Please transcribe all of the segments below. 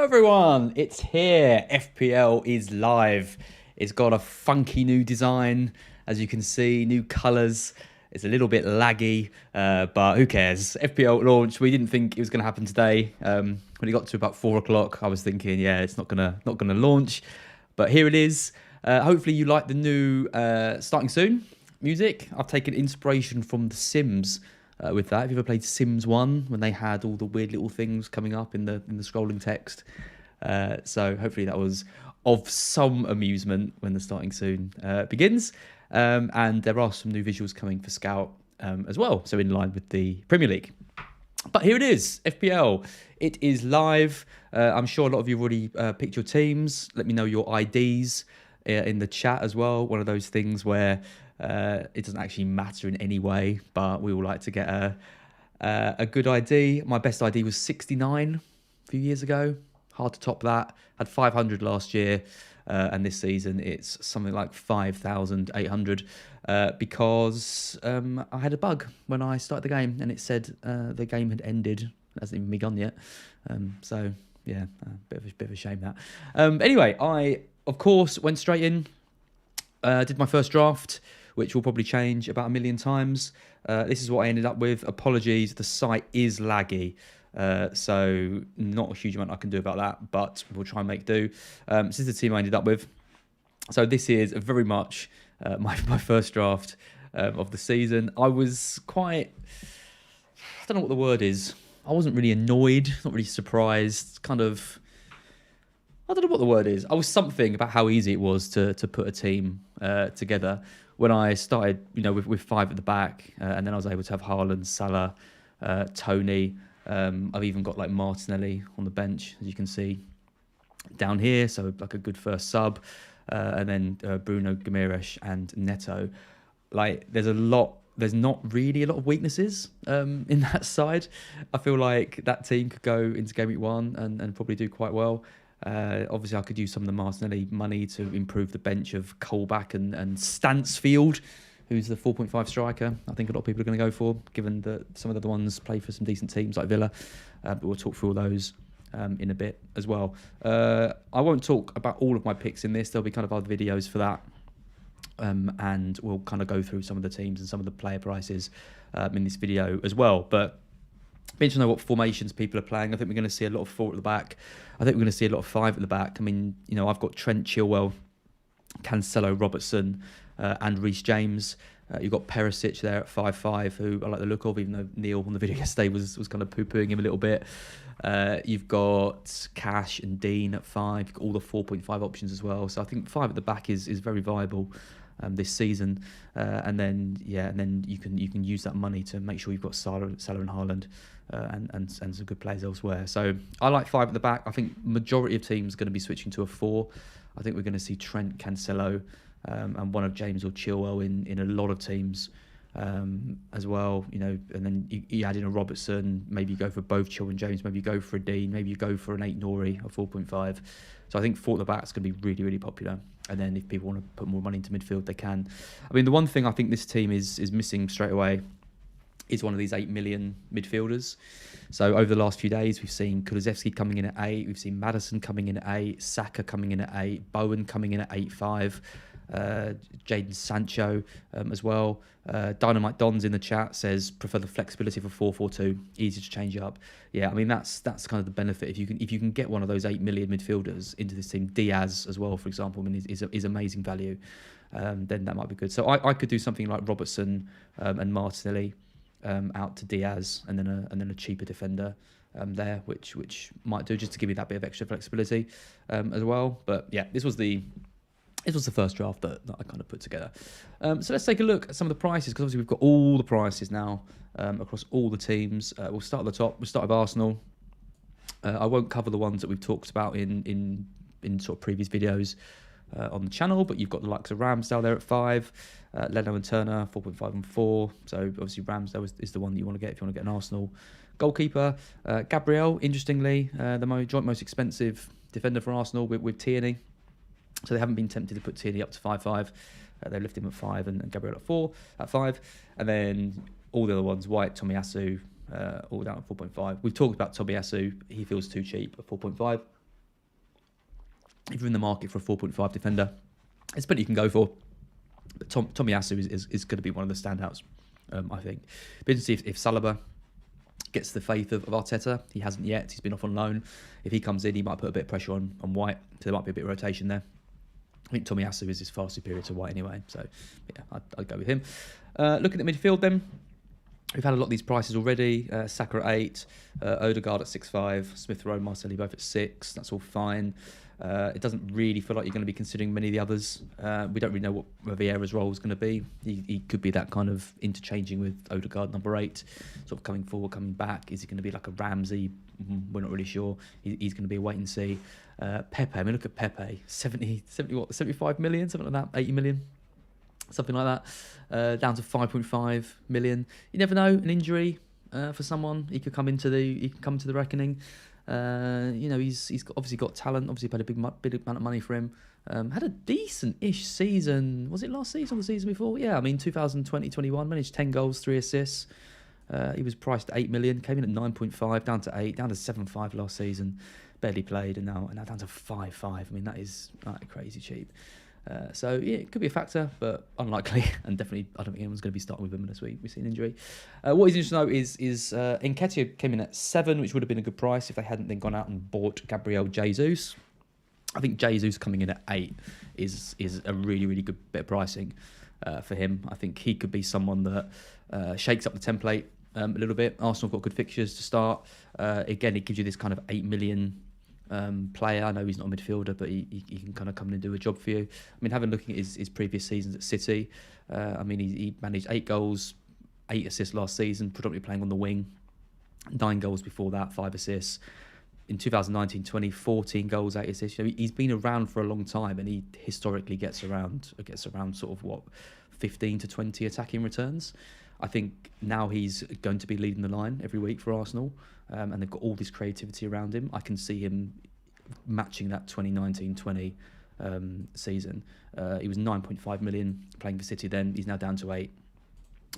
everyone, it's here. FPL is live. It's got a funky new design, as you can see, new colours. It's a little bit laggy, but who cares? FPL launched. We didn't think it was going to happen today. When it got to about 4 o'clock, I was thinking, yeah, it's not gonna launch. But here it is. Hopefully you like the new starting soon music. I've taken inspiration from The Sims. With that, have you ever played Sims 1 when they had all the weird little things coming up in the scrolling text? So hopefully that was of some amusement when the starting soon begins. And there are some new visuals coming for Scout as well, so in line with the Premier League. But here it is, FPL. It is live. I'm sure a lot of you have already picked your teams. Let me know your IDs in the chat as well. One of those things where it doesn't actually matter in any way, but we all like to get a good ID. My best ID was 69 a few years ago. Hard to top that. Had 500 last year, and this season it's something like 5,800 because I had a bug when I started the game, and it said the game had ended. It hasn't even begun yet. So yeah, a bit of a shame that. Anyway, I of course went straight in. Did my first draft, which will probably change about 1,000,000 times. This is what I ended up with. Apologies, the site is laggy. So not a huge amount I can do about that, but we'll try and make do. This is the team I ended up with. So this is very much my first draft of the season. I was quite, I don't know what the word is. I wasn't really annoyed, not really surprised, kind of, I don't know what the word is. I was something about how easy it was to put a team together. When I started, with 5 at the back, and then I was able to have Haaland, Salah, Tony. I've even got like Martinelli on the bench, as you can see down here. So like a good first sub, and then Bruno Guimaraes and Neto. Like there's not really a lot of weaknesses in that side. I feel like that team could go into game week 1 and probably do quite well. Obviously, I could use some of the Martinelli money to improve the bench of Colback and Stansfield, who's the 4.5 striker. I think a lot of people are going to go for, given that some of the other ones play for some decent teams like Villa. But we'll talk through all those in a bit as well. I won't talk about all of my picks in this. There'll be kind of other videos for that. And we'll kind of go through some of the teams and some of the player prices in this video as well. But be interested to know what formations people are playing. I think we're going to see a lot of 4 at the back. I think we're going to see a lot of 5 at the back. I mean, I've got Trent, Chilwell, Cancelo, Robertson, and Reece James. You've got Perisic there at 5.5, who I like the look of, even though Neil on the video yesterday was kind of poo-pooing him a little bit. You've got Cash and Dean at 5. You've got all the 4.5 options as well. So I think 5 at the back is very viable this season. And then you can use that money to make sure you've got Salah and Haaland and some good players elsewhere. So I like 5 at the back. I think majority of teams are going to be switching to a 4. I think we're going to see Trent, Cancelo, and one of James or Chilwell in a lot of teams as well. And then you add in a Robertson. Maybe you go for both Chilwell and James. Maybe you go for a Dean. Maybe you go for an 8 Nori, a 4.5. So I think 4 at the back is going to be really, really popular. And then if people want to put more money into midfield, they can. I mean, the one thing I think this team is missing straight away is one of these 8 million midfielders. So over the last few days, we've seen Kulusevski coming in at 8. We've seen Maddison coming in at 8. Saka coming in at 8. Bowen coming in at 8.5. Jadon Sancho as well. Dynamite Don's in the chat says prefer the flexibility for 4-4-2, easy to change up. Yeah, I mean that's kind of the benefit if you can get one of those 8 million midfielders into this team. Diaz as well, for example, I mean is amazing value. Then that might be good. So I could do something like Robertson and Martinelli out to Diaz, and then a cheaper defender there, which might do just to give you that bit of extra flexibility as well. But yeah, this was the first draft that I kind of put together. So let's take a look at some of the prices, because obviously we've got all the prices now across all the teams. We'll start at the top. We'll start with Arsenal. I won't cover the ones that we've talked about in sort of previous videos on the channel, but you've got the likes of Ramsdale there at 5, Leno and Turner 4.5 and 4. So obviously Ramsdale is the one that you want to get if you want to get an Arsenal goalkeeper. Gabriel, interestingly, the joint most expensive defender for Arsenal with Tierney. So they haven't been tempted to put Tierney up to 5.5. They lifted him at 5 and Gabriel at 5. And then all the other ones, White, Tomiyasu, all down at 4.5. We've talked about Tomiyasu. He feels too cheap at 4.5. if you're in the market for a 4.5 defender, it's plenty you can go for. But Tomiyasu is going to be one of the standouts, I think. But to see if Saliba gets the faith of Arteta. He hasn't yet. He's been off on loan. If he comes in, he might put a bit of pressure on White. So there might be a bit of rotation there. I think Tomiyasu is far superior to White anyway. So, yeah, I'd go with him. Looking at midfield then. We've had a lot of these prices already. Saka at 8, Odegaard at 6.5, Smith Rowe, Marcelli both at 6. That's all fine. It doesn't really feel like you're going to be considering many of the others. We don't really know what Vieira's role is going to be. He could be that kind of interchanging with Odegaard, number 8, sort of coming forward, coming back. Is he going to be like a Ramsey? We're not really sure. He's going to be a wait and see. Pepe, I mean, look at Pepe. 75 million, something like that, 80 million. Something like that, down to 5.5 million. You never know, an injury for someone, he could come into the reckoning. He's obviously got talent. Obviously paid a big amount of money for him. Had a decent-ish season. Was it last season or the season before? Yeah, I mean 2020-21, managed 10 goals, 3 assists. He was priced at 8 million, came in at 9.5, down to 8, down to 7.5 last season. Barely played, and now down to 5.5. I mean, that is crazy cheap. So yeah, it could be a factor, but unlikely, and definitely I don't think anyone's going to be starting with him unless we see an injury. What is interesting though is Nketiah came in at 7, which would have been a good price if they hadn't then gone out and bought Gabriel Jesus. I think Jesus coming in at 8 is a really, really good bit of pricing for him. I think he could be someone that shakes up the template a little bit. Arsenal have got good fixtures to start. Again, it gives you this kind of 8 million player. I know he's not a midfielder, but he can kind of come in and do a job for you. I mean, having looking at his previous seasons at City, I mean, he managed 8 goals, 8 assists last season, predominantly playing on the wing. 9 goals before that, 5 assists. In 2019-20, 14 goals, 8 assists. He's been around for a long time, and he historically gets around sort of 15 to 20 attacking returns. I think now he's going to be leading the line every week for Arsenal, and they've got all this creativity around him. I can see him matching that 2019-20 season. He was 9.5 million playing for City then. He's now down to 8.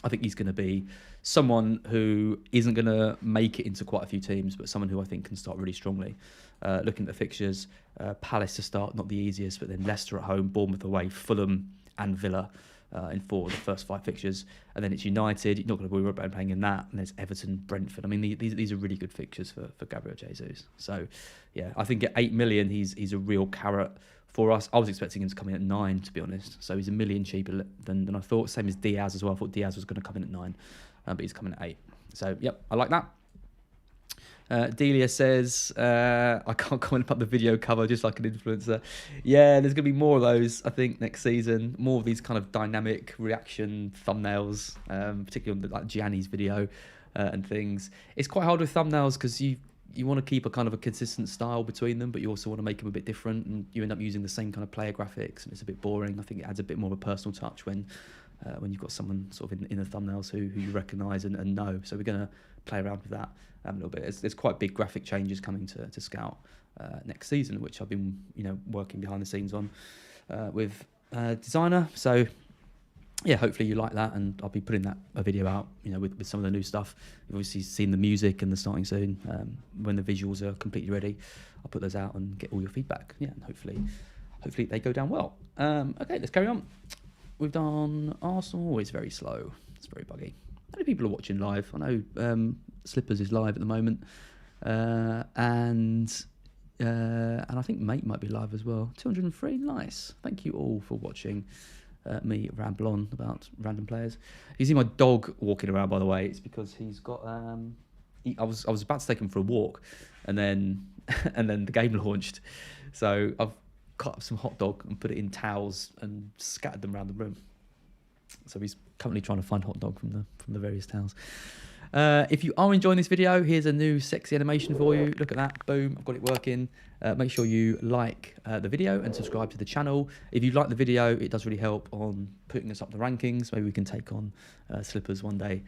I think he's going to be someone who isn't going to make it into quite a few teams, but someone who I think can start really strongly. Looking at the fixtures, Palace to start, not the easiest, but then Leicester at home, Bournemouth away, Fulham and Villa in 4 of the first 5 fixtures. And then it's United, you're not going to worry about playing in that. And there's Everton, Brentford. I mean, these are really good fixtures for Gabriel Jesus. So, yeah, I think at 8 million, he's a real carrot for us. I was expecting him to come in at 9, to be honest. So he's $1 million cheaper than I thought. Same as Diaz as well. I thought Diaz was going to come in at 9, but he's coming at 8. So, yep, I like that. Delia says, I can't comment about the video cover, just like an influencer. Yeah, there's going to be more of those, I think, next season. More of these kind of dynamic reaction thumbnails, particularly on like Gianni's video and things. It's quite hard with thumbnails because you want to keep a kind of a consistent style between them, but you also want to make them a bit different, and you end up using the same kind of player graphics, and it's a bit boring. I think it adds a bit more of a personal touch when you've got someone sort of in the thumbnails who you recognise and know. So we're going to play around with that a little bit. There's quite big graphic changes coming to Scout next season, which I've been working behind the scenes on with designer. So yeah, hopefully you like that, and I'll be putting a video out with some of the new stuff. You've obviously seen the music and the starting soon. When the visuals are completely ready, I'll put those out and get all your feedback. Yeah, and hopefully they go down well. Okay, let's carry on. We've done Arsenal. It's very slow. It's very buggy. How many people are watching live? I know Slippers is live at the moment, and I think Mate might be live as well. 203, nice. Thank you all for watching me ramble on about random players. You see my dog walking around, by the way. It's because he's got. I was about to take him for a walk, and then the game launched, so I've cut up some hot dog and put it in towels and scattered them around the room. So he's currently trying to find hot dog from the various towels. If you are enjoying this video, here's a new sexy animation for you. Look at that, boom, I've got it working. Make sure you like the video and subscribe to the channel. If you like the video, it does really help on putting us up the rankings. Maybe we can take on Slippers one day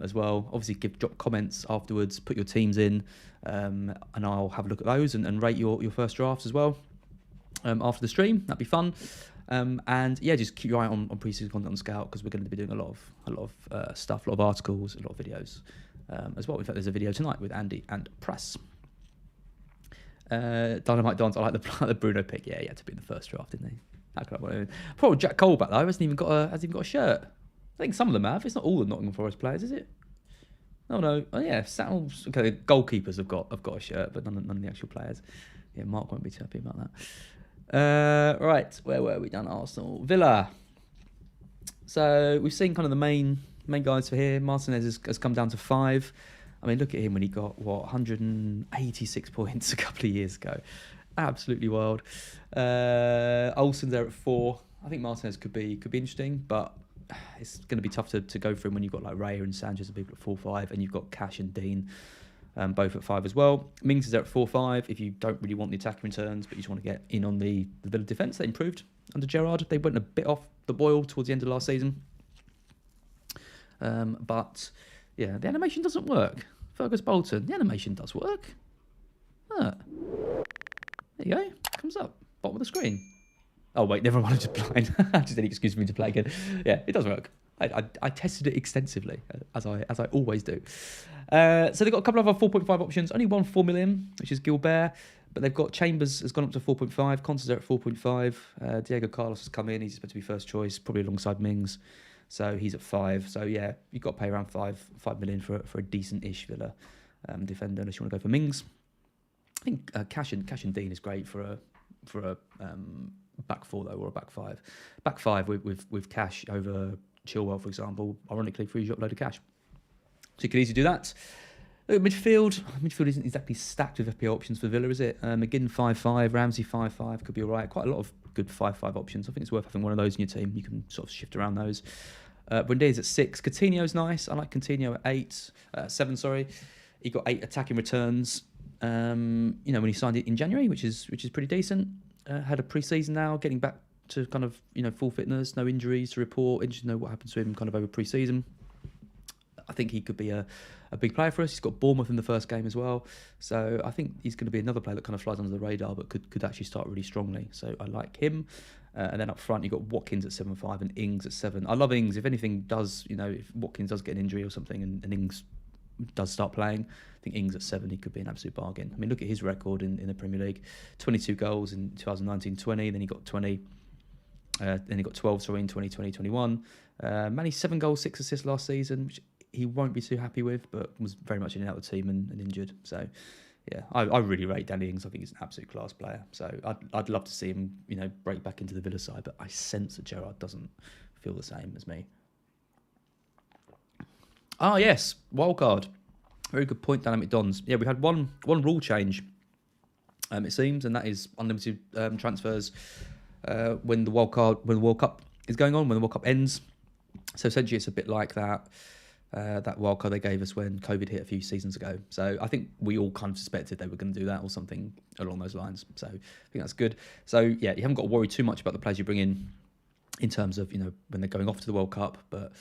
as well. Obviously, drop comments afterwards, put your teams in, and I'll have a look at those and rate your first drafts as well after the stream. That'd be fun. And yeah, just keep your eye on pre-season content on Scout, because we're going to be doing a lot of stuff, a lot of articles, a lot of videos as well. In fact, there's a video tonight with Andy and Press. Dynamite Dons. I like the Bruno pick. Yeah, he had to be in the first draft, didn't he? Probably Jack Cole back though. Hasn't even got a shirt. I think some of them have. It's not all the Nottingham Forest players, is it? No. Oh yeah, okay. The goalkeepers have got a shirt, but none of the actual players. Yeah, Mark won't be too happy about that. Right, where were we? Done Arsenal, Villa. So we've seen kind of the main guys for here. Martinez has come down to 5. I mean, look at him when he got 186 points a couple of years ago. Absolutely wild. Olsen's there at 4. I think Martinez could be interesting, but it's going to be tough to go for him when you've got like Raya and Sanchez and people at 4-5, and you've got Cash and Dean both at 5 as well. Mings is there at 4-5. If you don't really want the attacking returns, but you just want to get in on the Villa defence, they improved under Gerrard. They went a bit off the boil towards the end of last season. But yeah, the animation doesn't work. Fergus Bolton, the animation does work. There you go. Comes up. Bottom of the screen. Oh, wait, never mind. I'm just blind. Just any excuse for me to play again. Yeah, it does work. I tested it extensively, as I always do. So they've got a couple of other 4.5 options. Only one 4 million, which is Gilbert. But they've got Chambers has gone up to 4.5. Constance at 4.5. Diego Carlos has come in. He's supposed to be first choice, probably alongside Mings. So he's at 5. So yeah, you've got to pay around 5 million for a decent-ish Villa defender, unless you want to go for Mings. I think Cash and Dean is great for a back 4 though, or a back 5. Back 5 with Cash over Chilwell, for example. Ironically, frees you up a load of cash. So you could easily do that. Look at midfield. Midfield isn't exactly stacked with FPL options for Villa, is it? McGinn 5-5, Ramsey 5-5 could be all right. Quite a lot of good 5-5 options. I think it's worth having one of those in your team. You can sort of shift around those. Buendia's at 6. Coutinho's nice. I like Coutinho at 7. Sorry, he got 8 attacking returns. When he signed it in January, which is pretty decent. Had a pre-season now, getting back to kind of full fitness, no injuries to report. Interested to know what happens to him kind of over pre-season. I think he could be a big player for us. He's got Bournemouth in the first game as well. So I think he's going to be another player that kind of flies under the radar, but could actually start really strongly. So I like him. And then up front, you've got Watkins at 7.5 and Ings at 7. I love Ings. If anything does, if Watkins does get an injury or something and Ings does start playing, I think Ings at 7, he could be an absolute bargain. I mean, look at his record in the Premier League. 22 goals in 2019-20, then he got 20. Then he got 12, in 2020-21. Manny 7 goals, 6 assists last season, which he won't be too happy with, but was very much in and out of the team and injured. So, yeah, I really rate Danny Ings. I think he's an absolute class player. So I'd love to see him, break back into the Villa side, but I sense that Gerrard doesn't feel the same as me. Ah, yes, wildcard. Very good point, Dynamic Dons. Yeah, we had one rule change, it seems, and that is unlimited transfers when the World Cup is going on, when the World Cup ends. So essentially, it's a bit like that wildcard they gave us when COVID hit a few seasons ago. So I think we all kind of suspected they were going to do that or something along those lines. So I think that's good. So yeah, you haven't got to worry too much about the players you bring in terms of when they're going off to the World Cup, but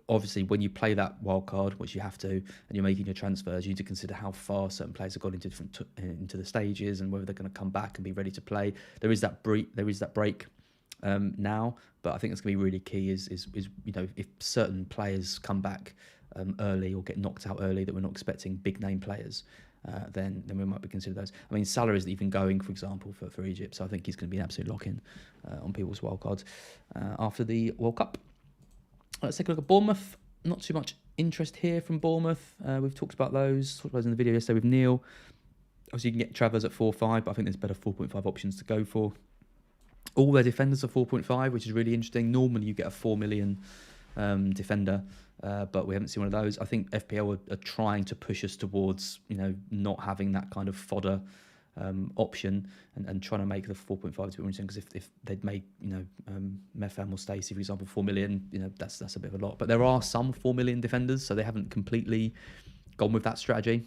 obviously, when you play that wild card, which you have to, and you're making your transfers, you need to consider how far certain players have gone into the stages and whether they're going to come back and be ready to play. There is that break now, but I think that's going to be really key. Is if certain players come back early or get knocked out early that we're not expecting, big name players, then we might be consider those. I mean, Salah isn't even going, for example, for Egypt, so I think he's going to be an absolute lock-in on people's wild cards after the World Cup. Let's take a look at Bournemouth. Not too much interest here from Bournemouth. We've talked about those in the video yesterday with Neil. Obviously, you can get Travers at 4.5, but I think there's better 4.5 options to go for. All their defenders are 4.5, which is really interesting. Normally, you get a 4 million defender, but we haven't seen one of those. I think FPL are trying to push us towards, not having that kind of fodder option and trying to make the 4.5 a bit more interesting, because if they'd made Mefam or Stacey, for example, 4 million, that's a bit of a lot. But there are some 4 million defenders, so they haven't completely gone with that strategy.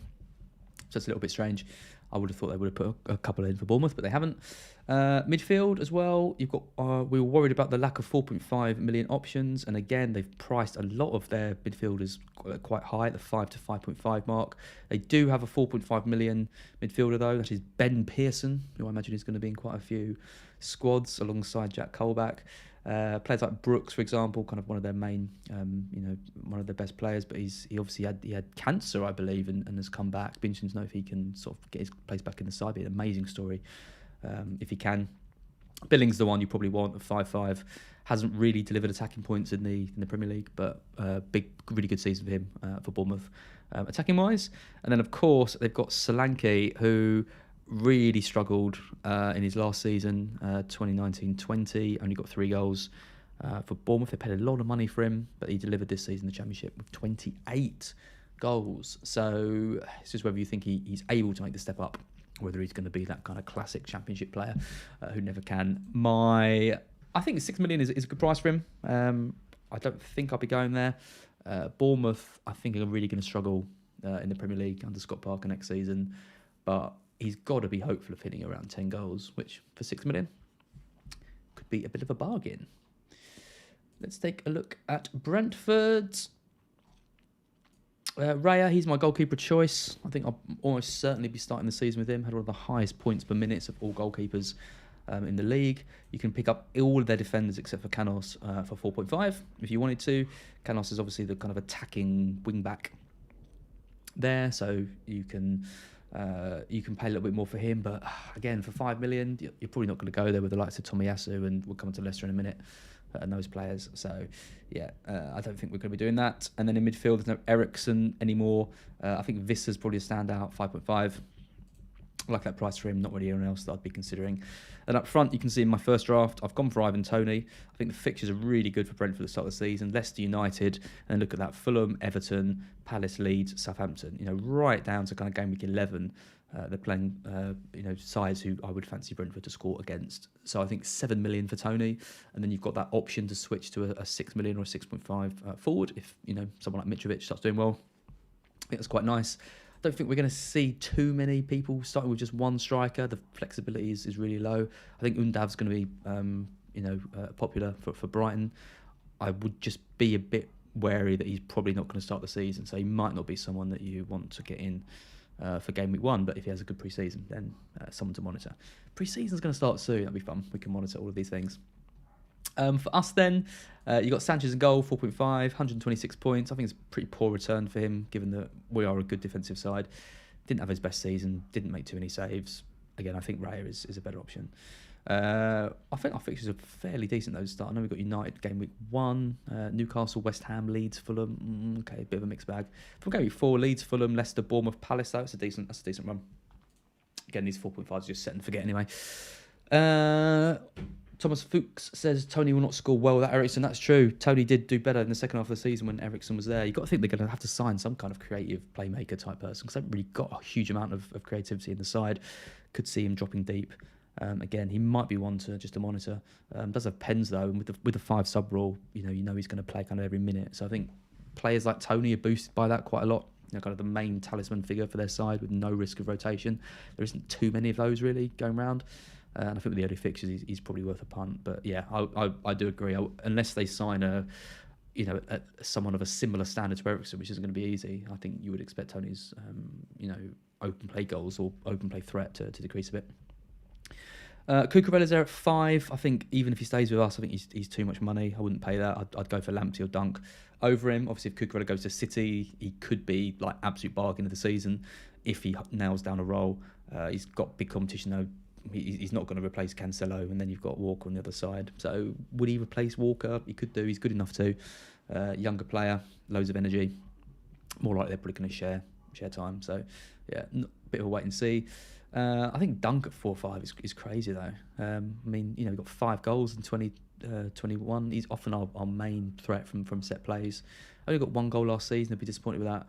So it's a little bit strange. I would have thought they would have put a couple in for Bournemouth, but they haven't. Midfield as well. You've got. We were worried about the lack of 4.5 million options, and again, they've priced a lot of their midfielders quite high at the 5 to 5.5 mark. They do have a 4.5 million midfielder though. That is Ben Pearson, who I imagine is going to be in quite a few squads alongside Jack Colback. Players like Brooks, for example, kind of one of their main, one of their best players, but he obviously had cancer, I believe, and has come back. Be interesting to know if he can sort of get his place back in the side. Be an amazing story if he can. Billing's the one you probably want at 5.5. Hasn't really delivered attacking points in the Premier League, but really good season for him for Bournemouth attacking wise. And then of course they've got Solanke, who really struggled in his last season, 2019-20. Only got 3 goals for Bournemouth. They paid a lot of money for him, but he delivered this season the Championship with 28 goals. So it's just whether you think he's able to make the step up, whether he's going to be that kind of classic Championship player who never can. I think 6 million is a good price for him. I don't think I'll be going there. Bournemouth, I think, are really going to struggle in the Premier League under Scott Parker next season, but he's got to be hopeful of hitting around 10 goals, which for 6 million could be a bit of a bargain. Let's take a look at Brentford. Raya, he's my goalkeeper choice. I think I'll almost certainly be starting the season with him. Had one of the highest points per minutes of all goalkeepers in the league. You can pick up all of their defenders except for Canos for 4.5 if you wanted to. Canos is obviously the kind of attacking wing back there, so you can pay a little bit more for him. But again, for 5 million, you're probably not going to go there with the likes of Tomiyasu, and we'll come on to Leicester in a minute. And those players, so yeah, I don't think we're going to be doing that. And then in midfield, there's no Ericsson anymore. I think Vissa's probably a standout, 5.5. I like that price for him, not really anyone else that I'd be considering. And up front, you can see in my first draft, I've gone for Ivan Toney. I think the fixtures are really good for Brentford at the start of the season. Leicester United, and look at that, Fulham, Everton, Palace, Leeds, Southampton. Right down to kind of game week 11. They're playing, sides who I would fancy Brentford to score against. So I think 7 million for Toney, and then you've got that option to switch to a 6 million or a 6.5 forward if someone like Mitrovic starts doing well. I think that's quite nice. I don't think we're going to see too many people starting with just one striker. The flexibility is really low. I think Undav's going to be popular for Brighton. I would just be a bit wary that he's probably not going to start the season, so he might not be someone that you want to get in for game week 1, but if he has a good pre-season, then someone to monitor. Pre-season's going to start soon. That'll be fun. We can monitor all of these things. For us then, you got Sanchez in goal, 4.5, 126 points. I think it's a pretty poor return for him, given that we are a good defensive side. Didn't have his best season, didn't make too many saves. Again, I think Raya is a better option. I think our fixtures are fairly decent though to start. I know we've got United game week 1, Newcastle, West Ham, Leeds, Fulham. Okay, a bit of a mixed bag. From game week 4, Leeds, Fulham, Leicester, Bournemouth, Palace. That's a decent run. Again, these 4.5s just set and forget anyway. Thomas Fuchs says Toney will not score well without Ericsson. That's true. Toney did do better in the second half of the season when Ericsson was there. You've got to think they're going to have to sign some kind of creative playmaker type person, because they haven't really got a huge amount of creativity in the side. Could see him dropping deep. Again, he might be one to monitor. Does have pens though, and with the 5 sub rule, he's going to play kind of every minute. So I think players like Toney are boosted by that quite a lot. Kind of the main talisman figure for their side with no risk of rotation. There isn't too many of those really going around. And I think with the early fixtures, he's probably worth a punt. But yeah, I do agree. Unless they sign someone of a similar standard to Ericsson, which isn't going to be easy, I think you would expect Toney's open play goals or open play threat to decrease a bit. Cucurella's there at 5. I think even if he stays with us, I think he's too much money. I wouldn't pay that. I'd go for Lamptey or Dunk over him. Obviously, if Cucurella goes to City, he could be like absolute bargain of the season if he nails down a role. He's got big competition though. He's not going to replace Cancelo, and then you've got Walker on the other side. So would he replace Walker? He could do. He's good enough to. Younger player, loads of energy. More likely they're probably going to share time. So yeah, a bit of a wait and see. I think Dunk at 4.5 is crazy though. We've got 5 goals in 2021. He's often our main threat from set plays. Only got 1 goal last season. I'd be disappointed with that.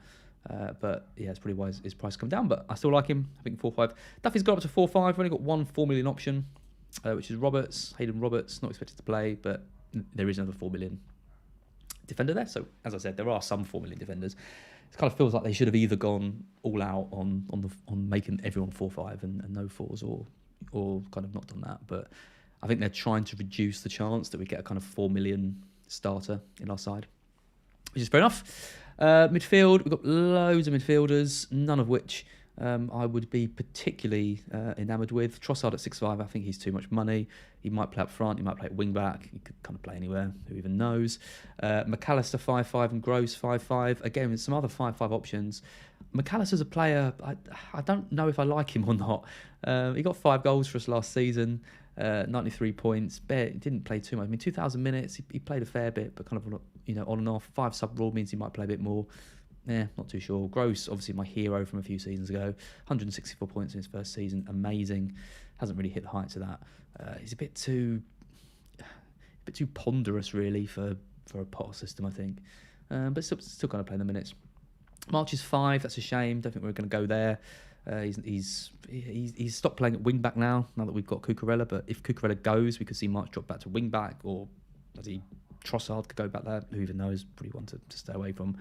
But yeah, it's probably why his price come down. But I still like him. I think 4.5. Duffy's got up to 4.5. We've only got 1 4 million option, which is Hayden Roberts. Not expected to play, but there is another 4 million defender there. So as I said, there are some 4 million defenders. It kind of feels like they should have either gone all out on making everyone 4.5 and no 4s, or kind of not done that. But I think they're trying to reduce the chance that we get a kind of 4 million starter in our side, which is fair enough. Midfield, we've got loads of midfielders, none of which I would be particularly enamoured with. Trossard at 6'5", I think he's too much money. He might play up front, he might play at wing back, he could kind of play anywhere, who even knows. McAllister 5'5" and Gross 5'5". Again, with some other 5'5" options. McAllister's a player, I don't know if I like him or not. He got 5 goals for us last season, 93 points. Didn't play too much. I mean, 2,000 minutes, he played a fair bit, but kind of, on and off. 5 sub rule means he might play a bit more. Not too sure. Gross, obviously my hero from a few seasons ago. 164 points in his first season. Amazing. Hasn't really hit the heights of that. He's a bit too ponderous, really, for a Potter system, I think. But still kind of playing the minutes. March is 5. That's a shame. Don't think we're going to go there. He's stopped playing at wing back now that we've got Cucurella. But if Cucurella goes, we could see March drop back to wing back, or Trossard could go back there. Who even knows? Probably one to stay away from.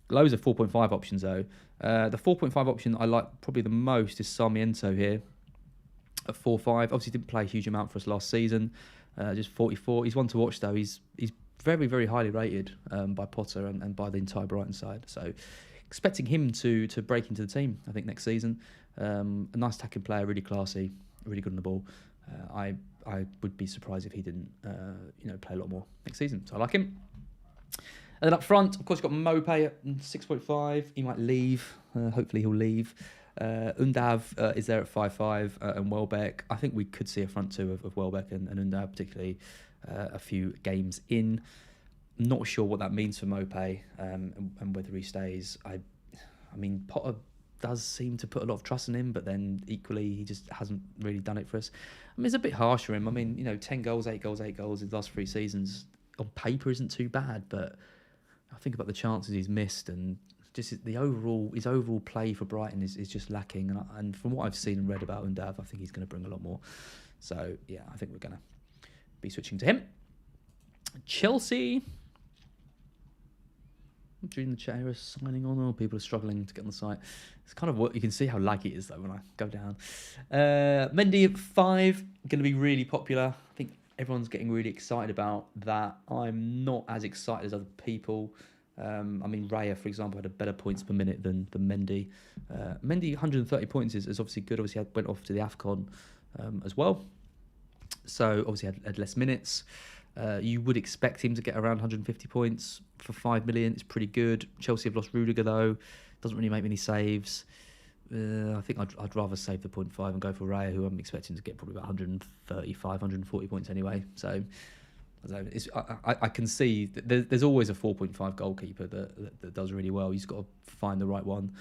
Loads of 4.5 options though. The 4.5 option I like probably the most is Sarmiento here at 4.5. Obviously didn't play a huge amount for us last season. Just 44. He's one to watch though. He's very, very highly rated by Potter and by the entire Brighton side. So expecting him to break into the team, I think, next season. A nice attacking player, really classy, really good on the ball. I would be surprised if he didn't play a lot more next season. So I like him. And then up front, of course, you've got Mope at 6.5. He might leave. Hopefully he'll leave. Undav is there at 5.5 and Welbeck. I think we could see a front two of Welbeck and Undav, particularly a few games in. Not sure what that means for Mope and whether he stays. I mean, Potter does seem to put a lot of trust in him, but then equally he just hasn't really done it for us. I mean, it's a bit harsh for him. I mean, 10 goals, 8 goals in the last 3 seasons. On paper isn't too bad, but I think about the chances he's missed and just his overall play for Brighton is just lacking. And from what I've seen and read about Undav, I think he's going to bring a lot more. So, yeah, I think we're going to be switching to him. Chelsea. During the chat here is signing on, or people are struggling to get on the site. It's kind of what you can see how laggy it is, though, when I go down. Mendy at 5, going to be really popular. I think everyone's getting really excited about that. I'm not as excited as other people. I mean, Raya, for example, had a better points per minute than Mendy. Mendy, 130 points is obviously good. Obviously, went off to the AFCON as well. So, obviously, had less minutes. You would expect him to get around 150 points for 5 million. It's pretty good. Chelsea have lost Rudiger, though. Doesn't really make many saves. I think I'd rather save the 0.5 and go for Raya, who I'm expecting to get probably about 135, 140 points anyway. So I can see that there's always a 4.5 goalkeeper that does really well. You've got to find the right one.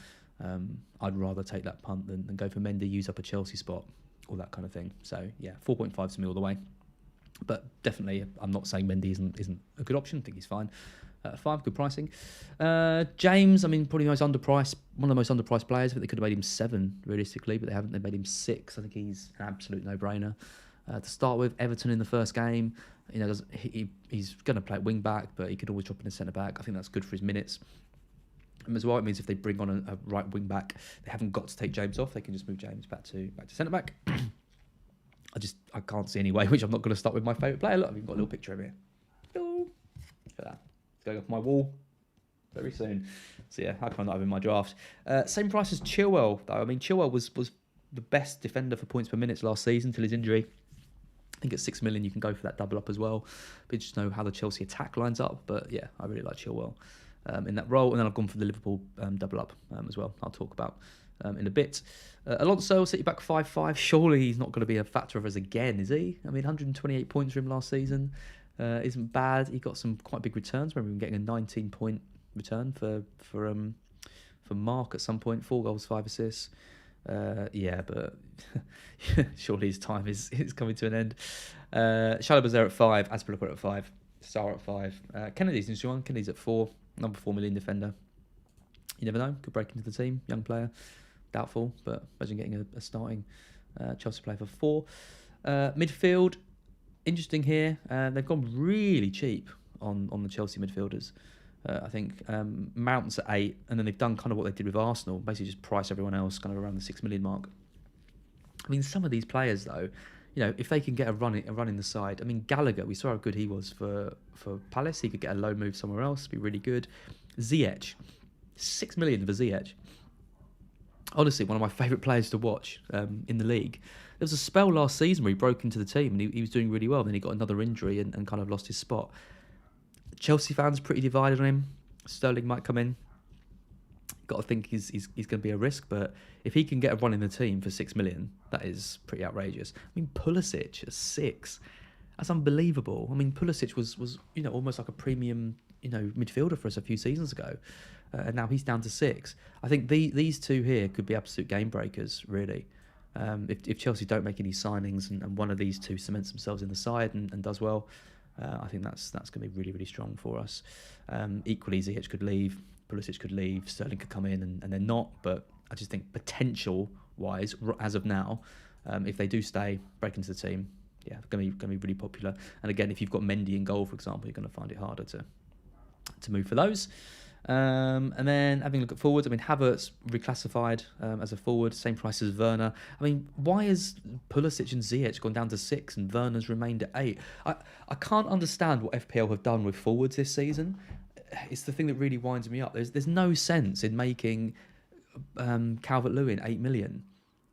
I'd rather take that punt than go for Mendy, use up a Chelsea spot, all that kind of thing. So yeah, 4.5 to me all the way. But definitely, I'm not saying Mendy isn't a good option. I think he's fine. 5, good pricing. James, I mean, probably one of the most underpriced players. I think they could have made him 7 realistically, but they haven't. They made him 6. I think he's an absolute no-brainer. To start with, Everton in the first game. He's going to play at wing back, but he could always drop in a centre back. I think that's good for his minutes. And as well, it means if they bring on a right wing back, they haven't got to take James off. They can just move James back to centre back. I can't see any way, which I'm not going to start with my favourite player. Look, I've even got a little picture of him here. Look at that. It's going off my wall very soon. So yeah, how can I not have him in my draft? Same price as Chilwell, though. I mean, Chilwell was the best defender for points per minute last season till his injury. I think at 6 million you can go for that double up as well. But just know how the Chelsea attack lines up. But yeah, I really like Chilwell in that role. And then I've gone for the Liverpool double up as well. I'll talk about in a bit. Alonso, City back 5.5. Surely he's not going to be a factor of us again, is he? I mean, 128 points for him last season isn't bad. He got some quite big returns. Remember him getting a 19-point return for Mark at some point. 4 goals, 5 assists. Yeah, but surely his time is coming to an end. Chalobah's there at 5. Azpilicueta at 5. Sarr at 5. Kennedy's an interesting one. Kennedy's at 4. Number 4 million defender. You never know. Could break into the team. Young player. Doubtful, but imagine getting a starting Chelsea player for 4. Midfield, interesting here. They've gone really cheap on the Chelsea midfielders. I think Mount's at 8, and then they've done kind of what they did with Arsenal, basically just price everyone else kind of around the 6 million mark. I mean, some of these players though, if they can get a run in the side. I mean, Gallagher, we saw how good he was for Palace. He could get a low move somewhere else, be really good. Ziyech, 6 million for Ziyech. Honestly, one of my favourite players to watch in the league. There was a spell last season where he broke into the team and he was doing really well. Then he got another injury and kind of lost his spot. Chelsea fans pretty divided on him. Sterling might come in. Got to think he's going to be a risk, but if he can get a run in the team for 6 million, that is pretty outrageous. I mean, Pulisic at 6, that's unbelievable. I mean, Pulisic was almost like a premium midfielder for us a few seasons ago, and now he's down to 6. I think these two here could be absolute game breakers, really. If Chelsea don't make any signings and one of these two cements themselves in the side and does well, I think that's going to be really, really strong for us. Equally, Ziyech could leave, Pulisic could leave, Sterling could come in, and they're not. But I just think potential-wise, as of now, if they do stay, break into the team, yeah, going to be really popular. And again, if you've got Mendy in goal, for example, you're going to find it harder to move for those. And then having a look at forwards, I mean, Havertz reclassified as a forward, same price as Werner. I mean, why has Pulisic and Ziyech gone down to 6 and Werner's remained at 8? I can't understand what FPL have done with forwards this season. It's the thing that really winds me up. There's no sense in making Calvert-Lewin 8 million.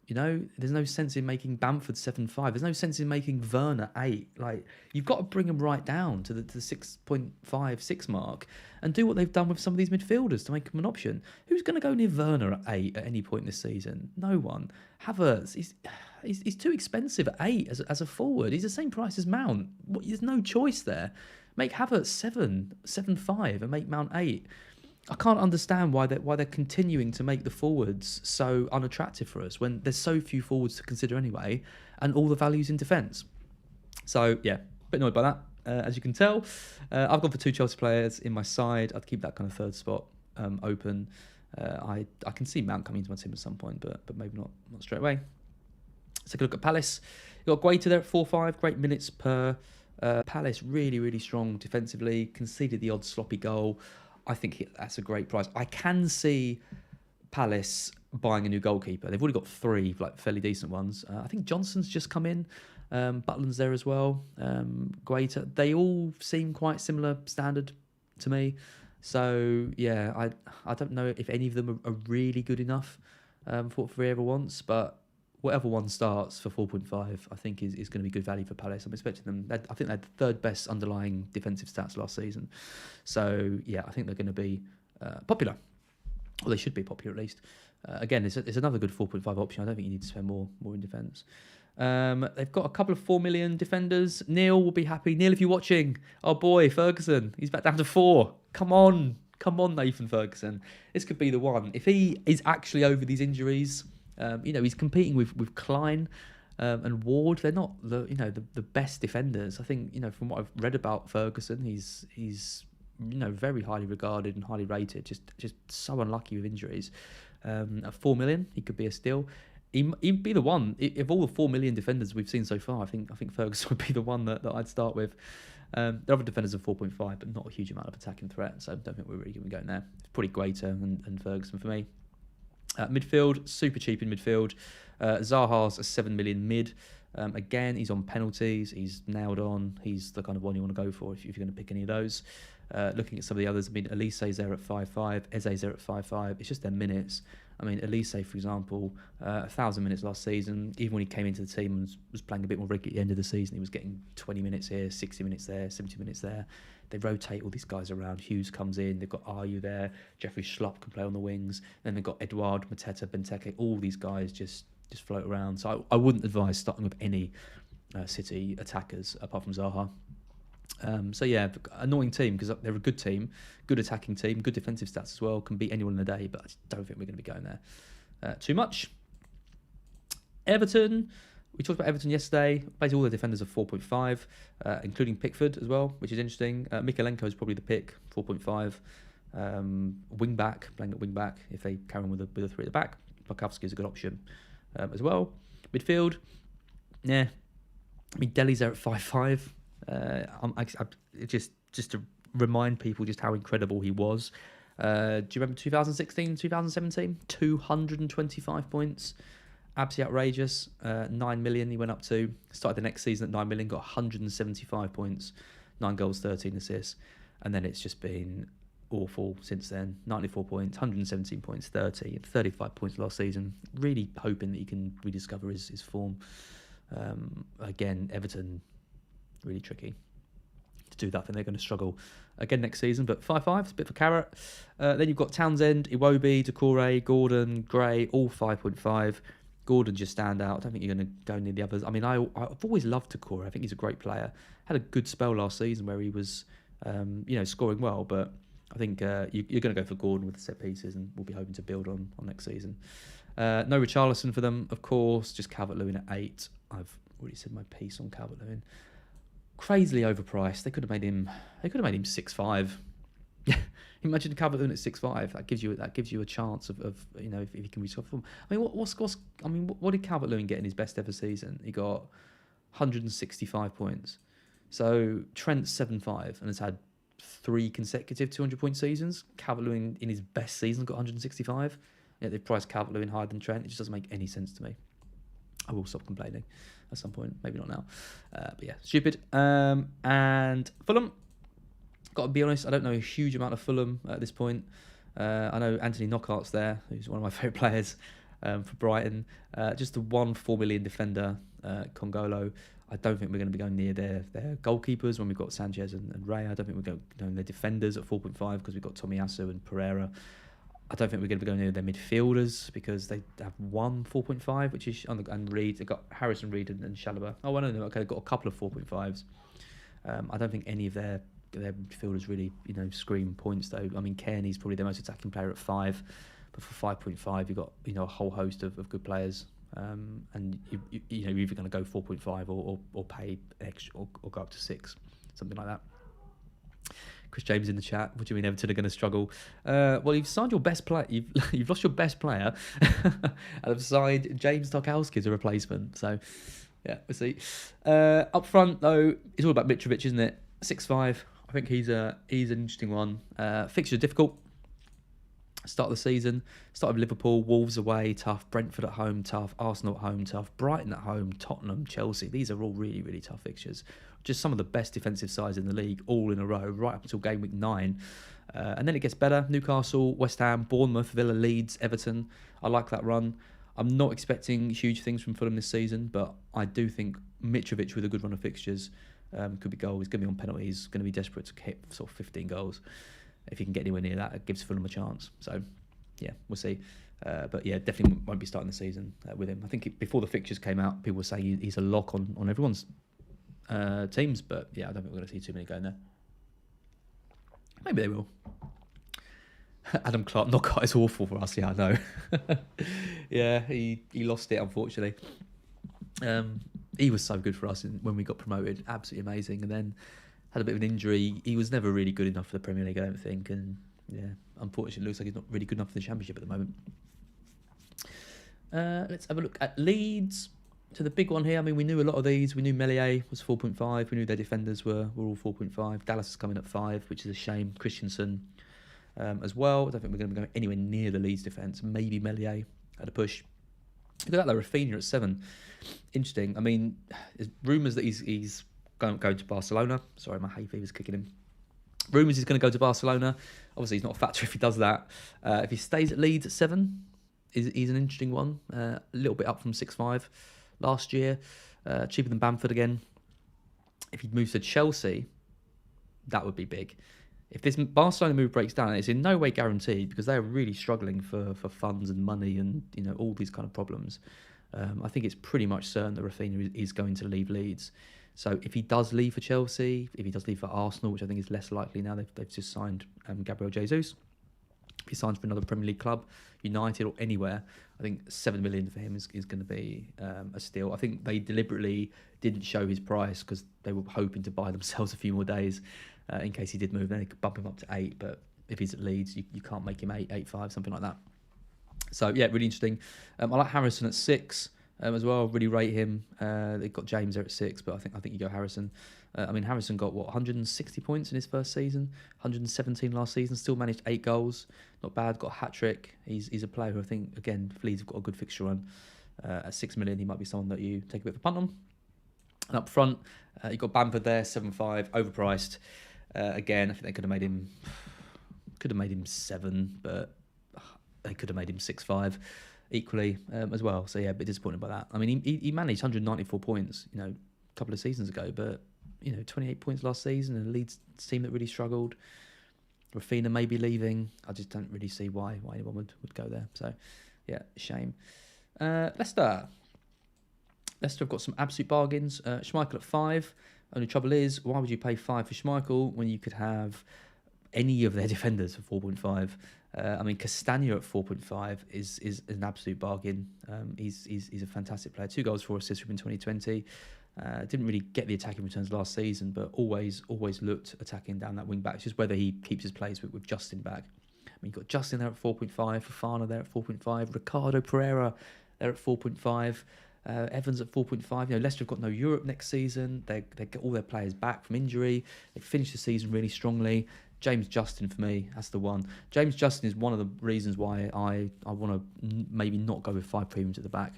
There's no sense in making Bamford 7.5. There's no sense in making Werner 8. Like, you've got to bring them right down to the 6.56 mark and do what they've done with some of these midfielders to make them an option. Who's going to go near Werner at 8 at any point this season? No one. Havertz, he's too expensive at 8 as a forward. He's the same price as Mount. There's no choice there. Make Havertz 7.5 and make Mount 8. I can't understand why they're continuing to make the forwards so unattractive for us when there's so few forwards to consider anyway, and all the values in defence. So yeah, a bit annoyed by that. As you can tell, I've gone for 2 Chelsea players in my side. I'd keep that kind of third spot open. I can see Mount coming into my team at some point, but maybe not straight away. Let's take a look at Palace. You've got Guaita there at 4.5, great minutes per. Palace really, really strong defensively, conceded the odd sloppy goal. I think that's a great price. I can see Palace buying a new goalkeeper. They've already got 3 fairly decent ones. I think Johnson's just come in. Butland's there as well. Guaita. They all seem quite similar standard to me. So yeah, I don't know if any of them are really good enough for what whoever wants, but whatever one starts for 4.5, I think is going to be good value for Palace. I'm expecting them. I think they had the third best underlying defensive stats last season. So yeah, I think they're going to be popular. Well, they should be popular at least. Again, it's another good 4.5 option. I don't think you need to spend more in defence. They've got a couple of 4 million defenders. Neil will be happy. Neil, if you're watching, our boy Ferguson, he's back down to 4. Come on, Nathan Ferguson. This could be the one. If he is actually over these injuries. He's competing with Klein and Ward. They're not the best defenders. I think from what I've read about Ferguson, he's very highly regarded and highly rated. Just so unlucky with injuries. At 4 million, he could be a steal. He'd be the one. Of all the 4 million defenders we've seen so far, I think Ferguson would be the one that I'd start with. The other defenders are 4.5, but not a huge amount of attacking threat. So I don't think we're really going to be going there. It's probably Guaita and Ferguson for me. Midfield, super cheap in midfield. Zaha's a 7 million mid. Again, he's on penalties. He's nailed on. He's the kind of one you want to go for if you're going to pick any of those. Looking at some of the others, I mean, Elise's there at 5.5. Eze's there at 5.5. It's just their minutes. I mean, Elise, for example, 1,000 minutes last season. Even when he came into the team and was playing a bit more regularly at the end of the season, he was getting 20 minutes here, 60 minutes there, 70 minutes there. They rotate all these guys around. Hughes comes in. They've got Ayew there. Jeffrey Schlupp can play on the wings. Then they've got Edouard, Mateta, Benteke. All these guys just float around. So I wouldn't advise starting with any City attackers apart from Zaha. So yeah, annoying team because they're a good team, good attacking team, good defensive stats as well. Can beat anyone in the day, but I just don't think we're going to be going there too much. Everton. We talked about Everton yesterday. Basically, all their defenders are 4.5, including Pickford as well, which is interesting. Mikalenko is probably the pick, 4.5. Wing back, playing at wing back if they carry on with a 3 at the back. Pakowski is a good option as well. Midfield, yeah. I mean, Deli's there at 5.5. Just to remind people just how incredible he was. Do you remember 2016, 2017? 225 points. Absolutely outrageous. 9 million he went up to. Started the next season at 9 million, got 175 points, 9 goals, 13 assists. And then it's just been awful since then. 94 points, 117 points, 30, and 35 points last season. Really hoping that he can rediscover his form. Again, Everton, really tricky to do that. I think they're going to struggle again next season, but 5-5 is a bit of a carrot. Then you've got Townsend, Iwobi, Doucouré, Gordon, Gray, all 5.5. Gordon just stand out. I don't think you're going to go near the others. I mean, I've always loved Doucouré. I think he's a great player. Had a good spell last season where he was, scoring well, but I think you're going to go for Gordon with the set pieces, and we'll be hoping to build on next season. No Richarlison for them, of course. Just Calvert-Lewin at 8. I've already said my piece on Calvert-Lewin. Crazily overpriced. They could have made him 6.5. Imagine Calvert-Lewin at 6.5. That gives you a chance of if he can recover from. I mean, what did Calvert-Lewin get in his best ever season? He got 165 points. So Trent's 7.5 and has had 3 consecutive 200-point seasons. Calvert-Lewin in his best season got 165. They've priced Calvert-Lewin higher than Trent. It just doesn't make any sense to me. I will stop complaining at some point, maybe not now. But yeah, stupid. And Fulham, got to be honest, I don't know a huge amount of Fulham at this point. I know Anthony Knockaert's there, who's one of my favourite players for Brighton. Just the 4 million defender, Congolo. I don't think we're going to be going near their goalkeepers when we've got Sanchez and Ray. I don't think we're going their defenders at 4.5 because we've got Tomiyasu and Pereira. I don't think we're going to be going near their midfielders because they have 4.5, which is and Reed. They've got Harrison, Reed, and Chalobah. Oh, I don't know. Okay, they've got a couple of 4.5s. I don't think any of their midfielders really scream points though. I mean, Kearney's probably the most attacking player at 5, but for 5.5 you've got a whole host of good players. And you're either going to go 4.5 or pay extra or go up to 6, something like that. Chris James in the chat. What do you mean Everton are going to struggle? Well, you've signed your best player. You've lost your best player, and have signed James Tarkowski as a replacement. So, yeah, we'll see. Up front though, it's all about Mitrovic, isn't it? 6.5. I think he's an interesting one. Fixtures difficult. Start of the season. Start of Liverpool, Wolves away, tough. Brentford at home, tough. Arsenal at home, tough. Brighton at home, Tottenham, Chelsea. These are all really, really tough fixtures. Just some of the best defensive sides in the league, all in a row, right up until game week 9. And then it gets better. Newcastle, West Ham, Bournemouth, Villa, Leeds, Everton. I like that run. I'm not expecting huge things from Fulham this season, but I do think Mitrovic with a good run of fixtures could be goal. He's going to be on penalties, going to be desperate to hit sort of 15 goals. If he can get anywhere near that, it gives Fulham a chance. So, yeah, we'll see. But yeah, definitely won't be starting the season with him. I think before the fixtures came out, people were saying he's a lock on everyone's teams. But yeah, I don't think we're going to see too many going there. Maybe they will. Adam Clark knockout is awful for us. Yeah, I know. Yeah, he lost it, unfortunately. He was so good for us when we got promoted. Absolutely amazing. And then had a bit of an injury. He was never really good enough for the Premier League, I don't think. And yeah, unfortunately, it looks like he's not really good enough for the Championship at the moment. Let's have a look at Leeds. So the big one here, I mean, we knew a lot of these. We knew Meslier was 4.5. We knew their defenders were all 4.5. Dallas is coming at 5, which is a shame. Christensen as well. I don't think we're going to go anywhere near the Leeds defence. Maybe Meslier at a push. Look at that, though. Rafinha at 7. Interesting. I mean, there's rumours that he's going to Barcelona. Sorry, my hay fever's kicking in. Rumours he's going to go to Barcelona. Obviously, he's not a factor if he does that. If he stays at Leeds at 7, he's an interesting one. A little bit up from 6.5 last year. Cheaper than Bamford again. If he moves to Chelsea, that would be big. If this Barcelona move breaks down, it's in no way guaranteed because they are really struggling for funds and money and all these kind of problems. I think it's pretty much certain that Rafinha is going to leave Leeds. So if he does leave for Chelsea, if he does leave for Arsenal, which I think is less likely now, they've just signed Gabriel Jesus. If he signs for another Premier League club, United or anywhere, I think 7 million for him is going to be a steal. I think they deliberately didn't show his price because they were hoping to buy themselves a few more days in case he did move. Then they could bump him up to 8, but if he's at Leeds, you can't make him 8, 8.5, something like that. So yeah, really interesting. I like Harrison at 6 as well. Really rate him. They've got James there at 6, but I think you go Harrison. I mean, Harrison got 160 points in his first season, 117 last season. Still managed 8 goals. Not bad. Got a hat trick. He's a player who I think again Leeds have got a good fixture run. At 6 million, he might be someone that you take a bit of a punt on. And up front, you've got Bamford there, 7.5, overpriced. Again, I think they could have made him Could have made him 7, but they could have made him 6.5 equally as well. So yeah, a bit disappointed by that. I mean, he managed 194 points, a couple of seasons ago, but 28 points last season, and a Leeds team that really struggled. Rafinha may be leaving. I just don't really see why anyone would go there. So yeah, shame. Leicester have got some absolute bargains. Schmeichel at 5. Only trouble is, why would you pay 5 for Schmeichel when you could have any of their defenders for 4.5? I mean, Castagna at 4.5 is an absolute bargain. He's a fantastic player. 2 goals, 4 assists from in 2020. Didn't really get the attacking returns last season, but always looked attacking down that wing back. It's just whether he keeps his place with Justin back. I mean, you've got Justin there at 4.5, Fofana there at 4.5, Ricardo Pereira there at 4.5. Evans at 4.5. Leicester have got no Europe next season. They get all their players back from injury. They finished the season really strongly. James Justin for me, that's the one. James Justin is one of the reasons why I want to maybe not go with 5 premiums at the back